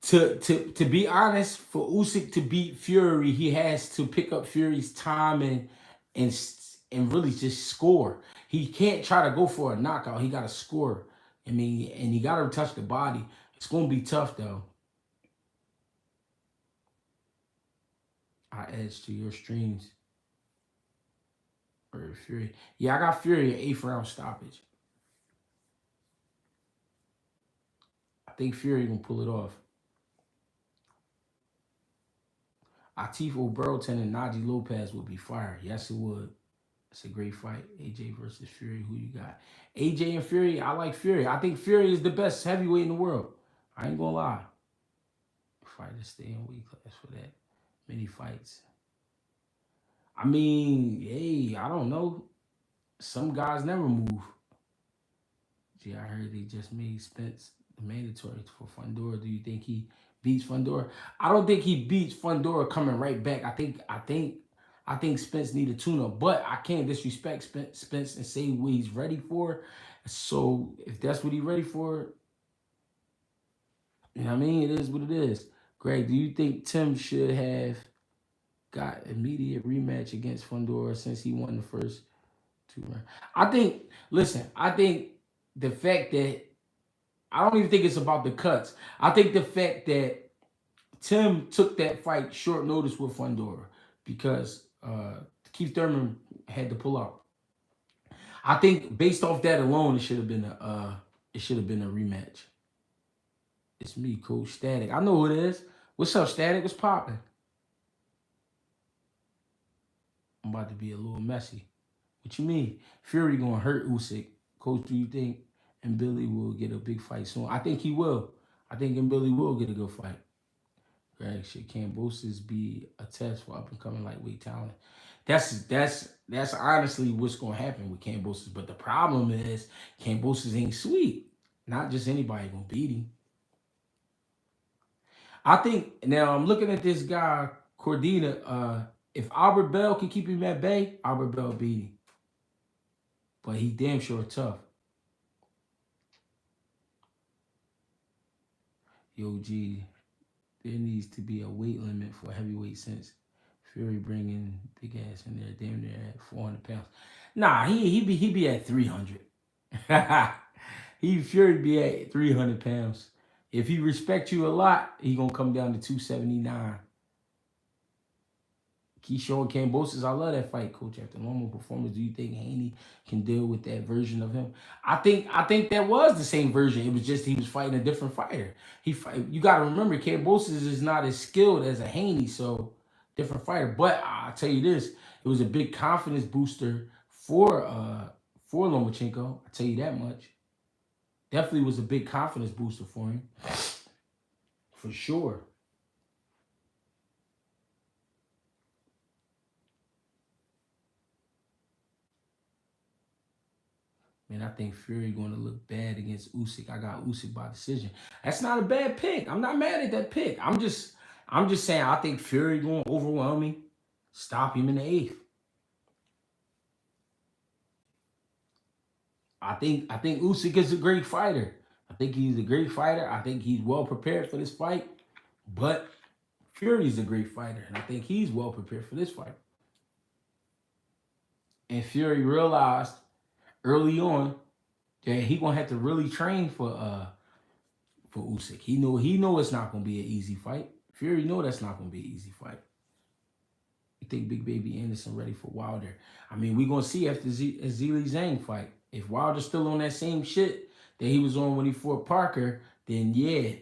To be honest, for Usyk to beat Fury, he has to pick up Fury's time and and really just score. He can't try to go for a knockout. He got to score. I mean, and he got to touch the body. It's going to be tough though. I edge to your streams or Fury. Yeah, I got Fury at 8th round stoppage. I think Fury gonna pull it off. Atifo Burlton and Najee Lopez would be fire. Yes, it would. It's a great fight. AJ versus Fury. Who you got? AJ and Fury. I like Fury. I think Fury is the best heavyweight in the world. I ain't gonna lie. Fighters stay in weight class for that. Many fights. I mean, hey, I don't know. Some guys never move. Gee, I heard they just made Spence mandatory for Fundora. Do you think he beats Fundora? I don't think he beats Fundora coming right back. I think Spence need a tune-up, but I can't disrespect Spence and say what he's ready for. So if that's what he's ready for, you know what I mean? It is what it is. Greg, do you think Tim should have got immediate rematch against Fundora since he won the first two rounds? I think the fact that I don't even think it's about the cuts. I think the fact that Tim took that fight short notice with Fundora because Keith Thurman had to pull out. I think based off that alone, it should have been a rematch. It's me, Coach Static. I know who it is. What's up, Static? What's popping? I'm about to be a little messy. What you mean? Fury gonna hurt Usyk. Coach, do you think and Billy will get a big fight soon? I think he will. I think and Billy will get a good fight. Greg, should Kambosos be a test for up and coming lightweight talent? That's honestly what's gonna happen with Kambosos. But the problem is Kambosos ain't sweet. Not just anybody gonna beat him. I think now I'm looking at this guy, Cordina. If Albert Bell can keep him at bay, Albert Bell beat him. But he damn sure tough. Yo, G, there needs to be a weight limit for heavyweight since Fury bringing big ass in there, damn near at 400 pounds. Nah, he be at 300. Fury be at 300 pounds. If he respects you a lot, he gonna come down to 279. Keyshawn Kambosos, I love that fight, Coach. After normal performance, do you think Haney can deal with that version of him? I think that was the same version. It was just he was fighting a different fighter. You got to remember, Kambosos is not as skilled as a Haney, so different fighter. But I'll tell you this, it was a big confidence booster for Lomachenko. I'll tell you that much. Definitely was a big confidence booster for him, for sure. Man, I think Fury going to look bad against Usyk. I got Usyk by decision. That's not a bad pick. I'm not mad at that pick. I'm just saying I think Fury going to overwhelm him, stop him in the 8th. I think Usyk is a great fighter. I think he's a great fighter. I think he's well prepared for this fight. But Fury's a great fighter, and I think he's well prepared for this fight. And Fury realized early on that he gonna have to really train for Usyk. He know it's not gonna be an easy fight. Fury know that's not gonna be an easy fight. You think Big Baby Anderson ready for Wilder? I mean, we gonna see after Zhilei Zhang fight. If Wilder's still on that same shit that he was on when he fought Parker, then yeah,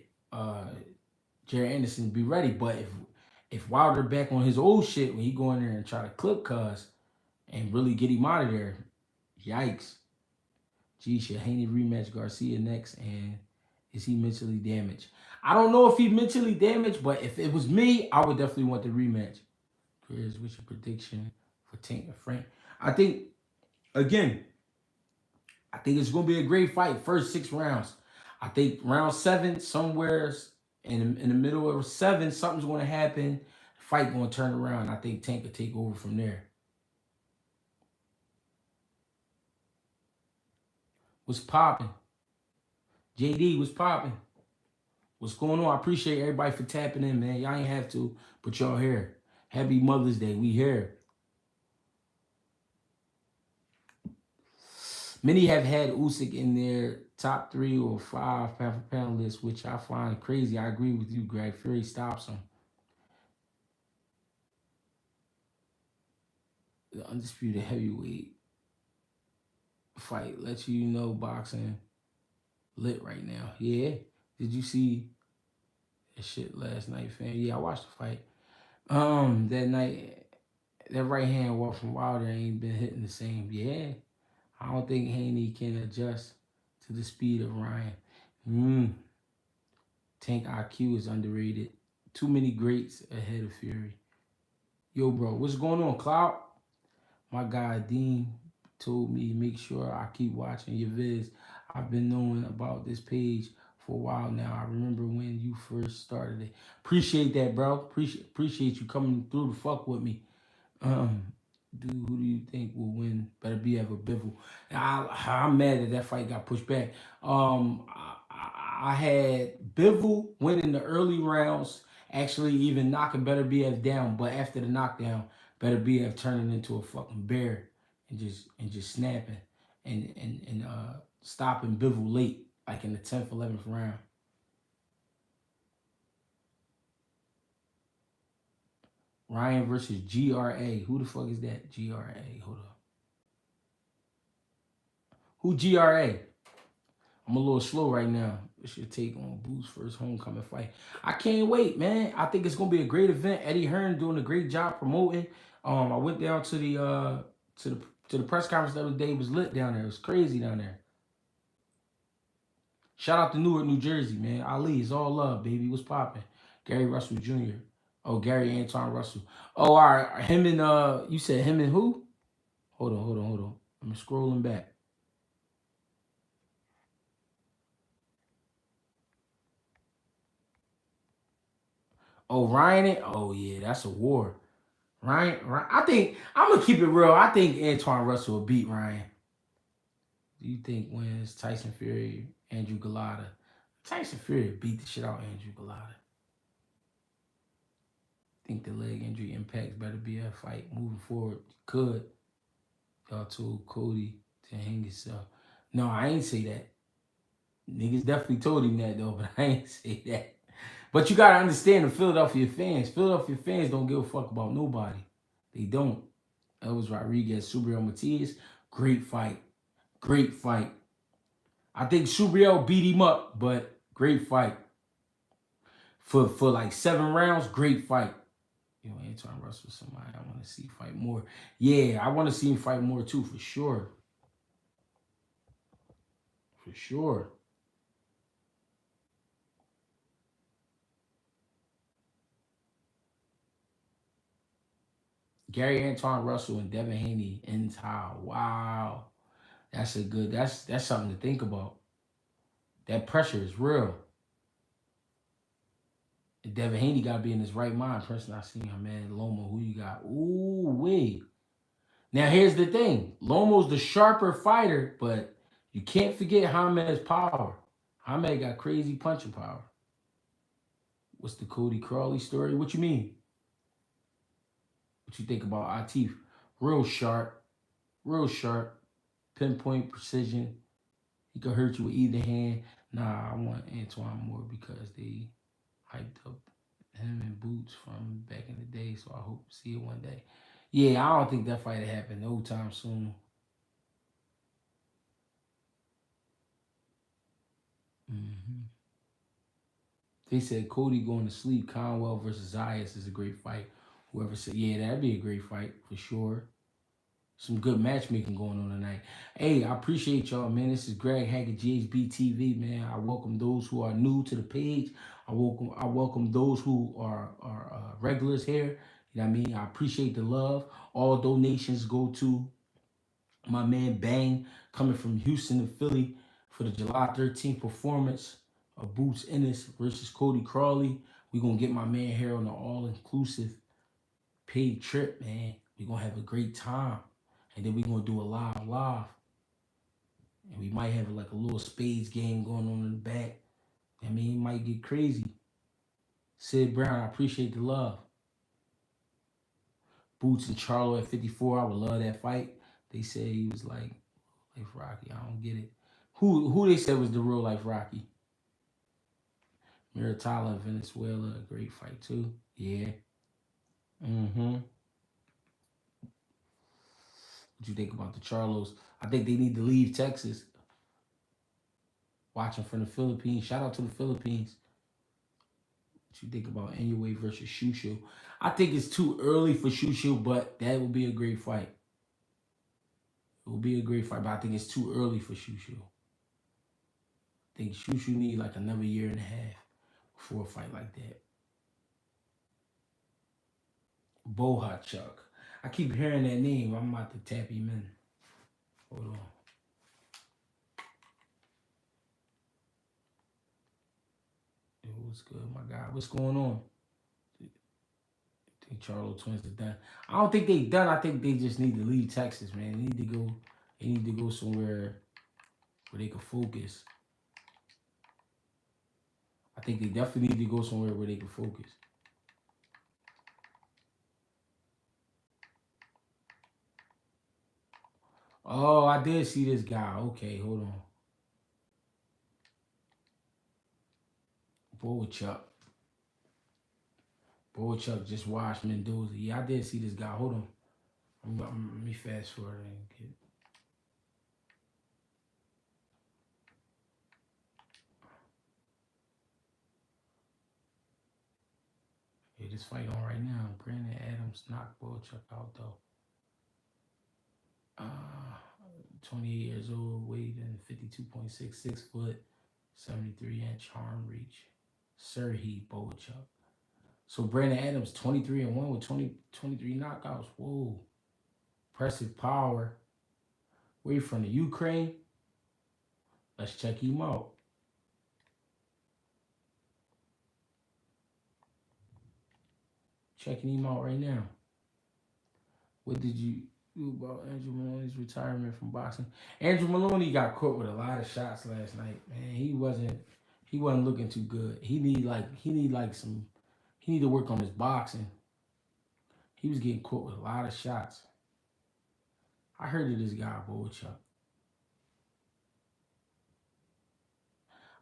Jared Anderson be ready. But if Wilder back on his old shit when he go in there and try to clip Cuz and really get him out of there, yikes. Gee, should Haney rematch Garcia next? And is he mentally damaged? I don't know if he's mentally damaged, but if it was me, I would definitely want the rematch. Chris, what's your prediction for Tank and Frank? I think it's going to be a great fight. First 6 rounds. I think round 7, somewhere in the middle of 7, something's going to happen. Fight going to turn around. I think Tank will take over from there. What's popping? JD, what's popping? What's going on? I appreciate everybody for tapping in, man. Y'all ain't have to, but y'all here. Happy Mother's Day. We here. Many have had Usyk in their top 3 or 5 pound for pound list, which I find crazy. I agree with you, Greg. Fury stops him. The undisputed heavyweight fight lets you know boxing lit right now. Yeah. Did you see that shit last night, fam? Yeah, I watched the fight. That night, that right hand walk from Wilder ain't been hitting the same. Yeah. I don't think Haney can adjust to the speed of Ryan. Tank IQ is underrated. Too many greats ahead of Fury. Yo, bro, what's going on, Cloud? My guy Dean told me make sure I keep watching your vids. I've been knowing about this page for a while now. I remember when you first started it. Appreciate that, bro. Appreciate you coming through to fuck with me. Um, who do you think will win? Better be ever Bivol. I'm mad that fight got pushed back. I had Bivol win in the early rounds, actually even knocking Better BF down, but after the knockdown, Better BF turning into a fucking bear and just snapping and stopping Bivol late, like in the 10th, 11th round. Ryan versus GRA. Who the fuck is that? GRA. Hold up. Who GRA? I'm a little slow right now. What's your take on Boots' first homecoming fight? I can't wait, man. I think it's gonna be a great event. Eddie Hearn doing a great job promoting. I went down to the press conference the other day. It was lit down there. It was crazy down there. Shout out to Newark, New Jersey, man. Ali, it's all love, baby. What's popping? Gary Russell Jr. Oh, Gary Anton Russell. Oh, all right. Him and you said him and who? Hold on. I'm scrolling back. Oh, Ryan. Oh yeah, that's a war. Ryan, I think I'm gonna keep it real. I think Antoine Russell will beat Ryan. Do you think wins Tyson Fury, Andrew Galata? Tyson Fury beat the shit out of Andrew Galata. Think the leg injury impacts Better be a fight moving forward. Could y'all told Cody to hang himself? No, I ain't say that. Niggas definitely told him that though, but I ain't say that. But you gotta understand the Philadelphia fans. Philadelphia fans don't give a fuck about nobody. They don't. Elvis Rodriguez, Subriel Matias, great fight. Great fight. I think Subriel beat him up, but great fight. For like 7 rounds, great fight. You know, Anton Russell, somebody I want to see fight more. Yeah, I want to see him fight more too, for sure. For sure. Gary Anton Russell and Devin Haney in Tao. Wow. That's something to think about. That pressure is real. And Devin Haney gotta be in his right mind. Person I seen him, man. Loma, who you got? Ooh, wait. Now here's the thing. Lomo's the sharper fighter, but you can't forget Hamed's power. Hamed got crazy punching power. What's the Cody Crawley story? What you mean? What you think about Atif? Real sharp. Real sharp. Pinpoint precision. He could hurt you with either hand. Nah, I want Antoine more because they hyped up him and Boots from back in the day, so I hope to see it one day. Yeah, I don't think that fight will happen no time soon. Mm-hmm. They said Cody going to sleep. Conwell versus Zayas is a great fight. Whoever said, yeah, that'd be a great fight for sure. Some good matchmaking going on tonight. Hey, I appreciate y'all, man. This is Greg Hackett, GHB TV, man. I welcome those who are new to the page. I welcome those who are regulars here. You know what I mean? I appreciate the love. All donations go to my man Bang, coming from Houston to Philly for the July 13th performance of Boots Ennis versus Cody Crawley. We're going to get my man here on an all-inclusive paid trip, man. We're going to have a great time. And then we're going to do a live. And we might have like a little spades game going on in the back. I mean, it might get crazy. Sid Brown, I appreciate the love. Boots and Charlo at 54, I would love that fight. They said he was like Rocky. I don't get it. Who they said was the real life Rocky? Miratala, Venezuela, a great fight too. Yeah. Mm-hmm. What you think about the Charlos? I think they need to leave Texas. Watching from the Philippines. Shout out to the Philippines. What you think about Inoue versus Shushu? I think it's too early for Shushu, but that would be a great fight. It will be a great fight, but I think it's too early for Shushu. I think Shushu need like another year and a half before a fight like that. Bohachuk. I keep hearing that name. I'm about to tap him in. Hold on. what's good, my guy? What's going on? I think Charlo twins are done. I don't think they done. I think they just need to leave Texas, man. They need to go. They need to go somewhere where they can focus. I think they definitely need to go somewhere where they can focus. Oh, I did see this guy. Okay, hold on. Boychuk. Boychuk just watched Mendoza. Yeah, I did see this guy. Hold on. Let me fast forward. Yeah, this fight on right now. Brandon Adams knocked Boychuk out though. 28 years old, weight in 52.6, 6 foot, 73-inch arm reach. Serhii Boychuk. So Brandon Adams, 23-1 with 23 knockouts. Whoa. Impressive power. Where you from? The Ukraine? Let's check him out. Checking him out right now. What did you do about Andrew Maloney's retirement from boxing? Andrew Maloney got caught with a lot of shots last night. Man, he wasn't looking too good. He need to work on his boxing. He was getting caught with a lot of shots. I heard of this guy, Boychuk.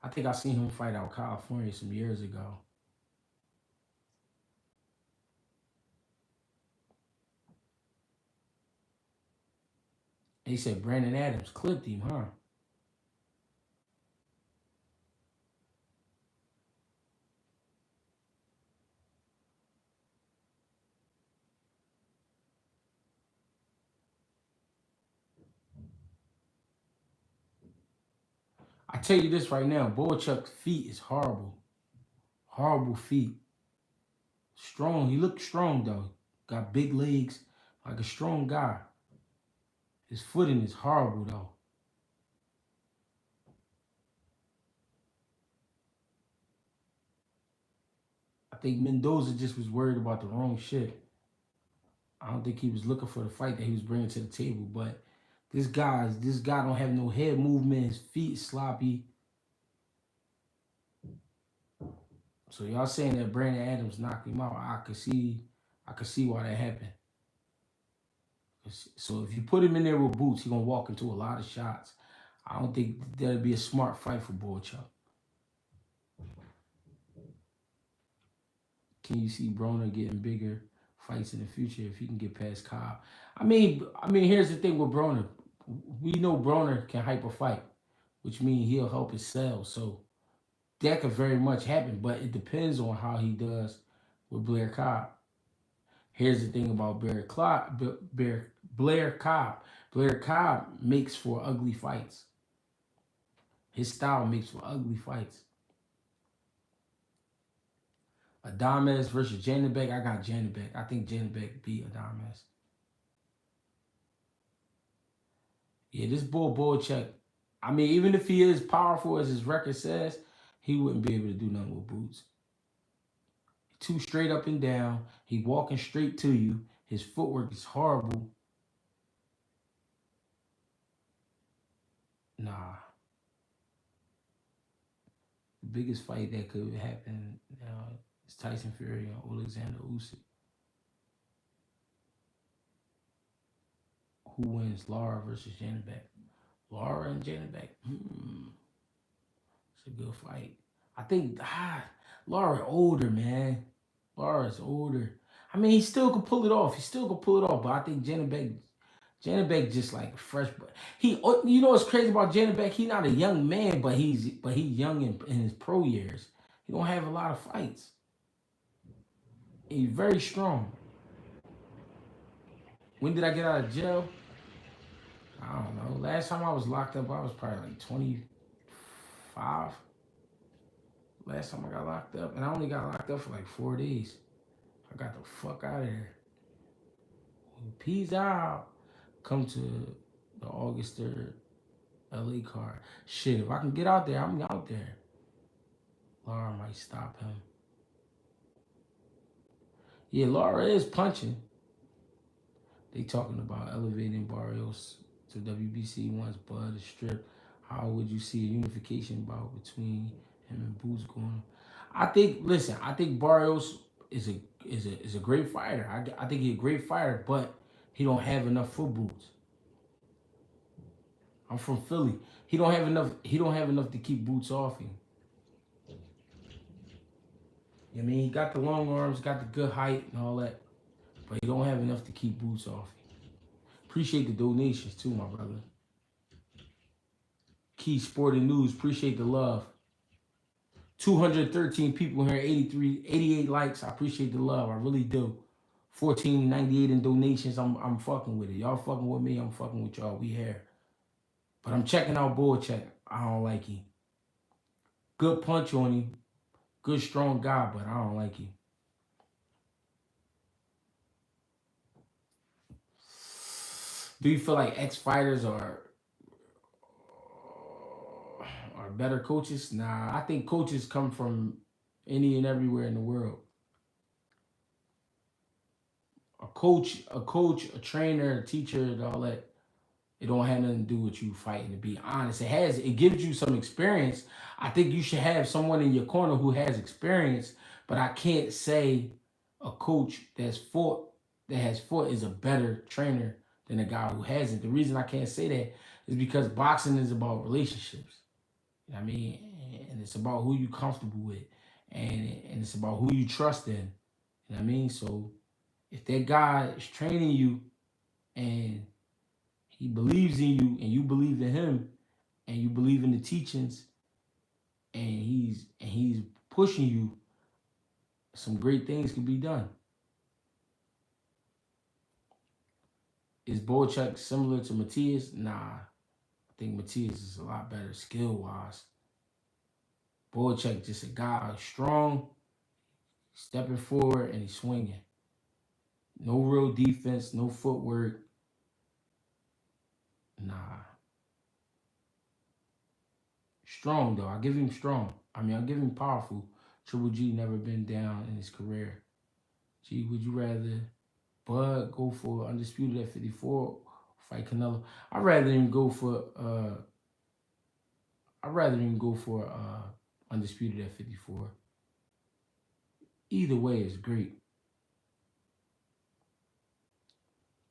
I think I seen him fight out California some years ago. He said Brandon Adams clipped him, huh? I tell you this right now, Boychuk's feet is horrible. Horrible feet. Strong. He looked strong though. Got big legs, like a strong guy. His footing is horrible though. I think Mendoza just was worried about the wrong shit. I don't think he was looking for the fight that he was bringing to the table. But this guy don't have no head movement. His feet sloppy. So y'all saying that Brandon Adams knocked him out? I could see why that happened. So if you put him in there with boots, he's gonna walk into a lot of shots. I don't think that'd be a smart fight for Boychuk. Can you see Broner getting bigger fights in the future if he can get past Cobb? I mean, here's the thing with Broner. We know Broner can hype a fight, which means he'll help his sell. So that could very much happen, but it depends on how he does with Blair Cobb. Here's the thing about Blair Cobb. Blair Cobb makes for ugly fights. His style makes for ugly fights. Adames versus Janibek. I got Janibek. I think Janibek beat Adames. Yeah, this Boychuk, I mean, even if he is powerful as his record says, he wouldn't be able to do nothing with boots. Too straight up and down. He walking straight to you. His footwork is horrible. Nah. The biggest fight that could happen is Tyson Fury and Alexander Usyk. Who wins, Lara versus Janibek? Lara and Janibek. It's a good fight. I think Lara older, man. Lara's older. I mean, he still could pull it off. But I think Janibek just like fresh. But you know what's crazy about Janibek? He's not a young man, but he's young in his pro years. He don't have a lot of fights. He's very strong. When did I get out of jail? I don't know. Last time I was locked up, I was probably like 25. Last time I got locked up, and I only got locked up for like 4 days. I got the fuck out of here. Peace out. Come to the August 3rd LA card. Shit, if I can get out there, I'm out there. Lara might stop him. Yeah, Lara is punching. They talking about elevating Barrios to WBC once Bud is stripped. How would you see a unification bout between him and Boots going? I think. Listen, I think Barrios is a great fighter. I think he's a great fighter, but he don't have enough foot boots. I'm from Philly. He don't have enough. He don't have enough to keep Boots off him. I mean, he got the long arms, got the good height and all that, but he don't have enough to keep Boots off him. Appreciate the donations too, my brother. Key Sporting News, appreciate the love. 213 people here, 88 likes. I appreciate the love. I really do. 1498 in donations. I'm fucking with it. Y'all fucking with me. I'm fucking with y'all. We here. But I'm checking out Boychuk. I don't like him. Good punch on him. Good strong guy, but I don't like him. Do you feel like ex-fighters are better coaches? Nah, I think coaches come from any and everywhere in the world. A coach, a trainer, a teacher, all that, it don't have nothing to do with you fighting, to be honest. It gives you some experience. I think you should have someone in your corner who has experience, but I can't say a coach that has fought is a better trainer than a guy who hasn't. The reason I can't say that is because boxing is about relationships. You know what I mean? And it's about who you're comfortable with. And it's about who you trust in. You know what I mean? So if that guy is training you and he believes in you and you believe in him and you believe in the teachings and he's pushing you, some great things can be done. Is Boychuk similar to Matias? Nah. I think Matias is a lot better skill-wise. Boychuk just a guy strong, stepping forward, and he's swinging. No real defense, no footwork. Nah. Strong, though. I give him strong. I mean, I give him powerful. Triple G never been down in his career. G, would you rather Bud go for Undisputed at 54, fight Canelo? I'd rather him go for Undisputed at 54. Either way is great.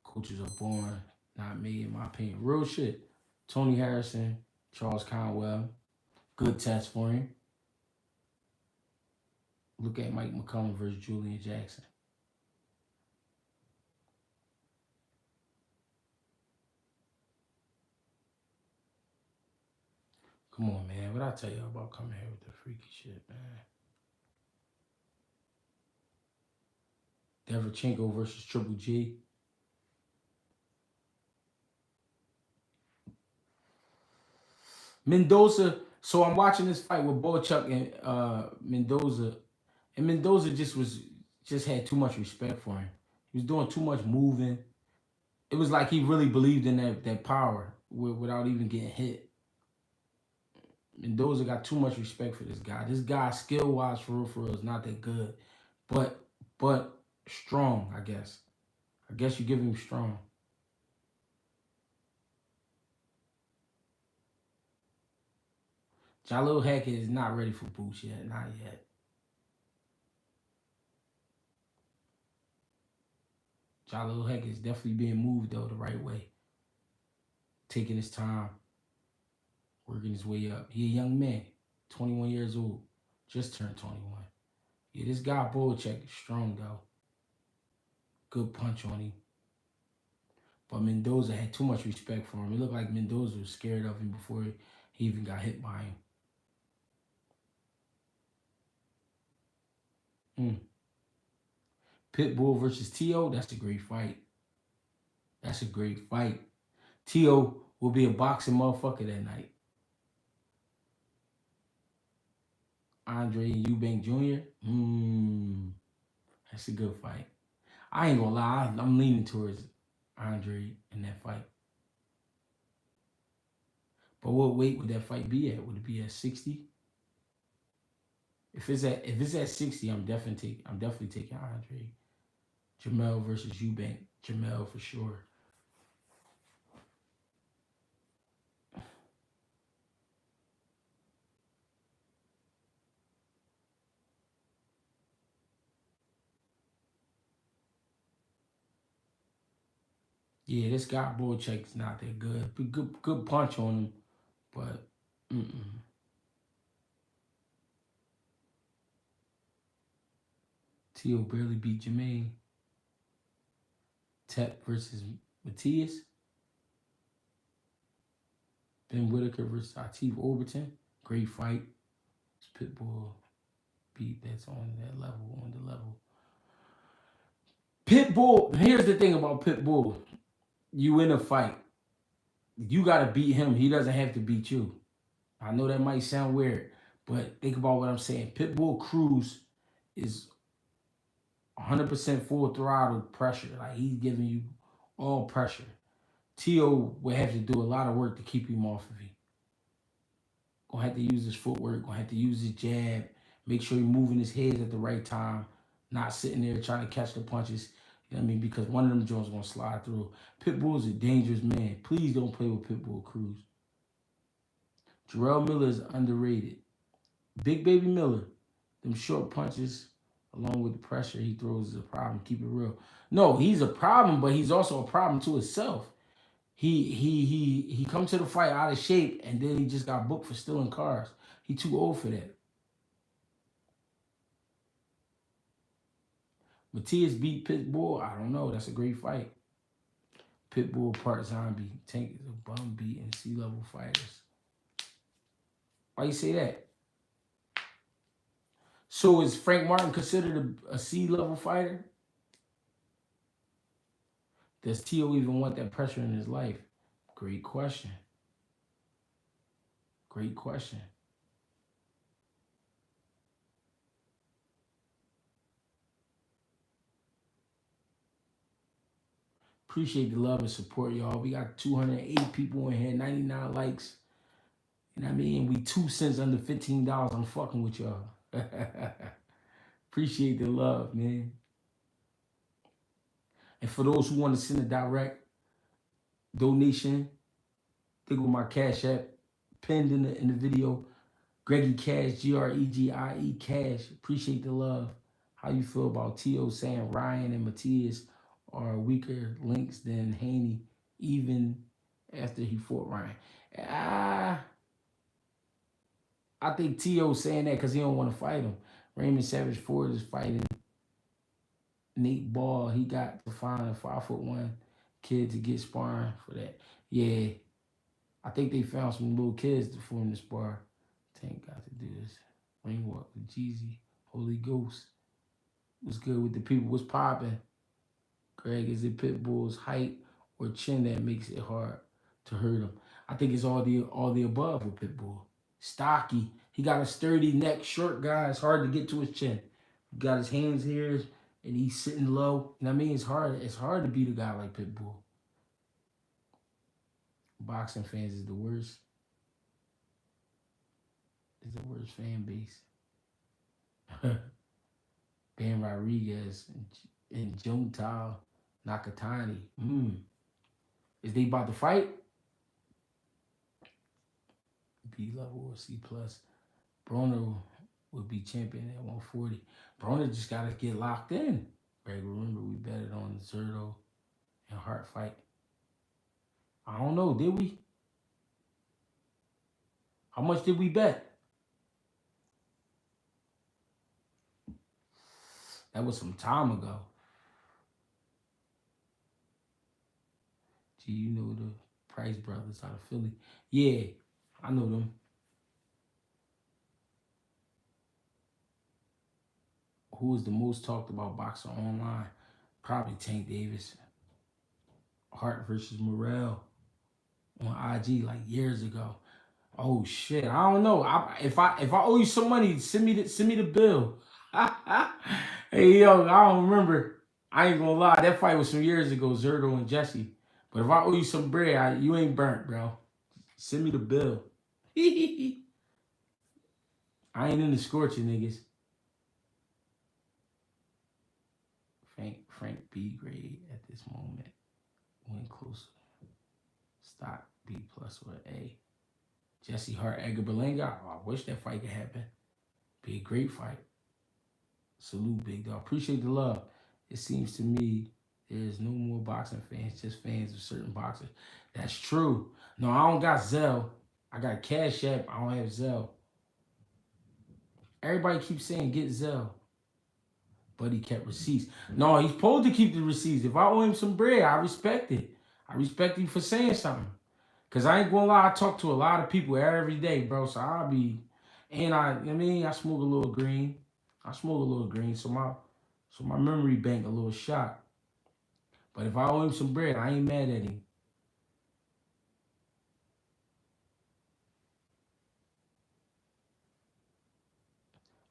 Coaches are born, not made, in my opinion. Real shit. Tony Harrison, Charles Conwell. Good test for him. Look at Mike McCollum versus Julian Jackson. Come on, man. What I tell y'all about coming here with the freaky shit, man? Lomachenko versus Triple G. Mendoza. So I'm watching this fight with Boychuk and Mendoza, and Mendoza just had too much respect for him. He was doing too much moving. It was like he really believed in that power without even getting hit. Mendoza got too much respect for this guy. This guy, skill-wise, for real, is not that good. But strong, I guess. I guess you give him strong. Jalil Hackett is not ready for boots yet. Not yet. Jalil Hackett is definitely being moved, though, the right way. Taking his time. Working his way up. He a young man. 21 years old. Just turned 21. Yeah, this guy, Boychuk, is strong, though. Good punch on him. But Mendoza had too much respect for him. It looked like Mendoza was scared of him before he even got hit by him. Pitbull versus T.O., that's a great fight. That's a great fight. T.O. will be a boxing motherfucker that night. Andre and Eubank Jr., that's a good fight. I ain't gonna lie, I'm leaning towards Andre in that fight. But what weight would that fight be at? Would it be at 60? If it's at 60, I'm definitely taking Andre. Jamel versus Eubank. Jamel for sure. Yeah, this guy Boychuk's not that good. Good punch on him, but Tio barely beat Jermaine. Tep versus Matias. Ben Whitaker versus Atif Overton. Great fight. Pitbull beat that's on that level, on the level. Pitbull, here's the thing about Pitbull. You in a fight. You got to beat him. He doesn't have to beat you. I know that might sound weird, but think about what I'm saying. Pitbull Cruz is 100% full throttle pressure. Like, he's giving you all pressure. Tio will have to do a lot of work to keep him off of you. Gonna have to use his footwork, gonna have to use his jab, make sure he's moving his head at the right time, not sitting there trying to catch the punches. You know what I mean? Because one of them joints gonna slide through. Pitbull's a dangerous man. Please don't play with Pitbull Cruz. Jarrell Miller is underrated. Big Baby Miller, them short punches, along with the pressure he throws, is a problem. Keep it real. No, he's a problem, but he's also a problem to himself. He come to the fight out of shape, and then he just got booked for stealing cars. He too old for that. Matias beat Pitbull. I don't know. That's a great fight. Pitbull part zombie. Tank is a bum beating C-level fighters. Why you say that? So is Frank Martin considered a C-level fighter? Does Tio even want that pressure in his life? Great question. Great question. Appreciate the love and support, y'all. We got 208 people in here, 99 likes. You know what I mean? We 2 cents under $15. I'm fucking with y'all. Appreciate the love, man. And for those who want to send a direct donation, think with my Cash App pinned in the video. GregieCash, Gregie Cash. Appreciate the love. How you feel about Tio saying Ryan and Matias are weaker links than Haney, even after he fought Ryan? I think Tio saying that because he don't want to fight him. Raymond Savage Ford is fighting Nate Ball. He got to find a 5'1" kid to get sparring for that. Yeah, I think they found some little kids to form the spar. Tank got to do this. Ringwalk with Jeezy. Holy Ghost. What's good with the people? What's popping? Greg, is it Pitbull's height or chin that makes it hard to hurt him? I think it's all the above with Pitbull. Stocky. He got a sturdy neck, short guy. It's hard to get to his chin. He got his hands here, and he's sitting low. You know what I mean? It's hard to beat a guy like Pitbull. Boxing fans is the worst. Is the worst fan base. Ben Rodriguez and Junta Nakatani. Is they about to fight? B level or C plus. Broner would be champion at 140. Broner just gotta get locked in. Greg, remember we betted on Zerto and Hart fight. I don't know, did we? How much did we bet? That was some time ago. Gee, you know the Price brothers out of Philly. Yeah, I know them. Who is the most talked about boxer online? Probably Tank Davis. Hart versus Morrell on IG like years ago. Oh shit, I don't know. If I owe you some money, send me the bill. Hey yo, I don't remember. I ain't gonna lie, that fight was some years ago, Zerto and Jesse. But if I owe you some bread, you ain't burnt, bro. Send me the bill. I ain't into scorching niggas. Frank B grade at this moment. Win closer. Stock B plus or A. Jesse Hart, Edgar Berlanga. Oh, I wish that fight could happen. Be a great fight. Salute, big dog. Appreciate the love. It seems to me there's no more boxing fans, just fans of certain boxers. That's true. No, I don't got Zell. I got Cash App. I don't have Zell. Everybody keeps saying get Zell. But he kept receipts. No, he's supposed to keep the receipts. If I owe him some bread, I respect it. I respect him for saying something. Because I ain't gonna lie, I talk to a lot of people every day, bro. So I'll be, and I smoke a little green. So my memory bank a little shot. But if I owe him some bread, I ain't mad at him.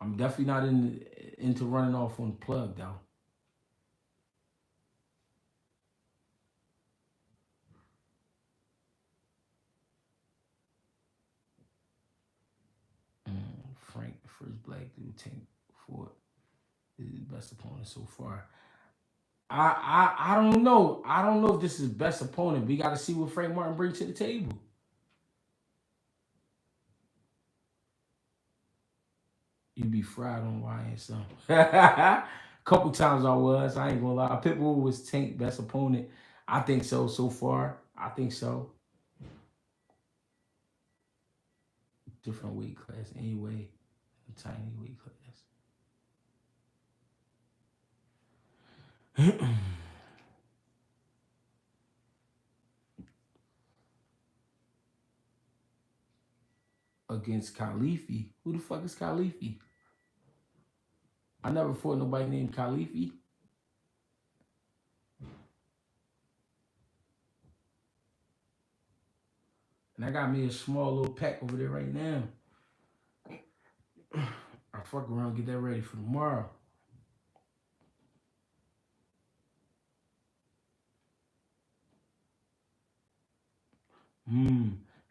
I'm definitely not into running off on the plug though. Frank, the first black dude, Tank Ford, is the best opponent so far. I don't know. I don't know if this is best opponent. We got to see what Frank Martin brings to the table. You be fried on YSL. Couple times I was. I ain't gonna lie. Pitbull was Tank best opponent. I think so far. I think so. Different weight class anyway. A tiny weight class. Against Khalifi. Who the fuck is Khalifi? I never fought nobody named Khalifi. And I got me a small little pack over there right now. I fuck around, get that ready for tomorrow.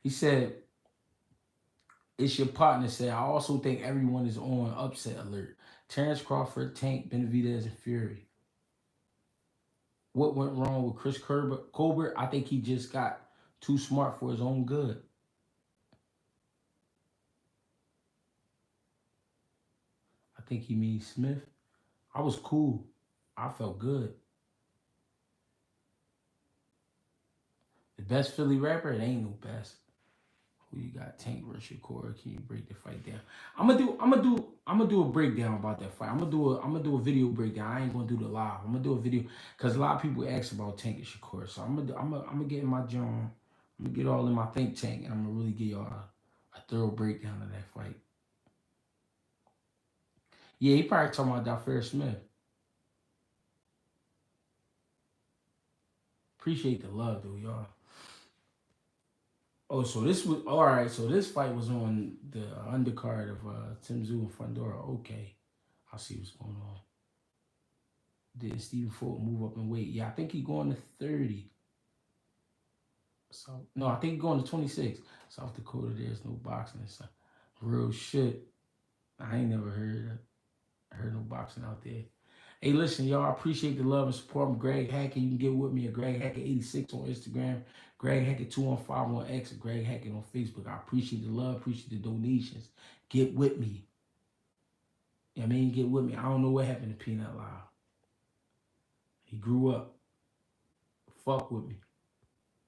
He said, it's your partner said, I also think everyone is on upset alert. Terrence Crawford, Tank, Benavidez, and Fury. What went wrong with Chris Colbert? I think he just got too smart for his own good. I think he means Smith. I was cool. I felt good. The best Philly rapper? It ain't no best. Who you got? Tank versus Shakur. Can you break the fight down? I'm gonna do a breakdown about that fight. I'm gonna do a video breakdown. I ain't gonna do the live. I'm gonna do a video because a lot of people ask about Tank and Shakur. So I'm gonna get in my John. I'm gonna get all in my think tank and I'm gonna really give y'all a thorough breakdown of that fight. Yeah, he probably talking about Dalfair Smith. Appreciate the love though, y'all. Oh, so this was all right. So this fight was on the undercard of Tim Tszyu and Fundora. Okay, I see what's going on. Did Stephen Fulton move up in weight? Yeah, I think he going to 30. So no, I think he going to 26. South Dakota, there's no boxing. It's real shit. I ain't never heard no boxing out there. Hey, listen, y'all, I appreciate the love and support. I'm Greg Hackett. You can get with me at Greg Hackett86 on Instagram, Greg Hackett215 on X, or Greg Hackett on Facebook. I appreciate the love, appreciate the donations. Get with me. You know what I mean? Get with me. I don't know what happened to Peanut Loud. He grew up. Fuck with me.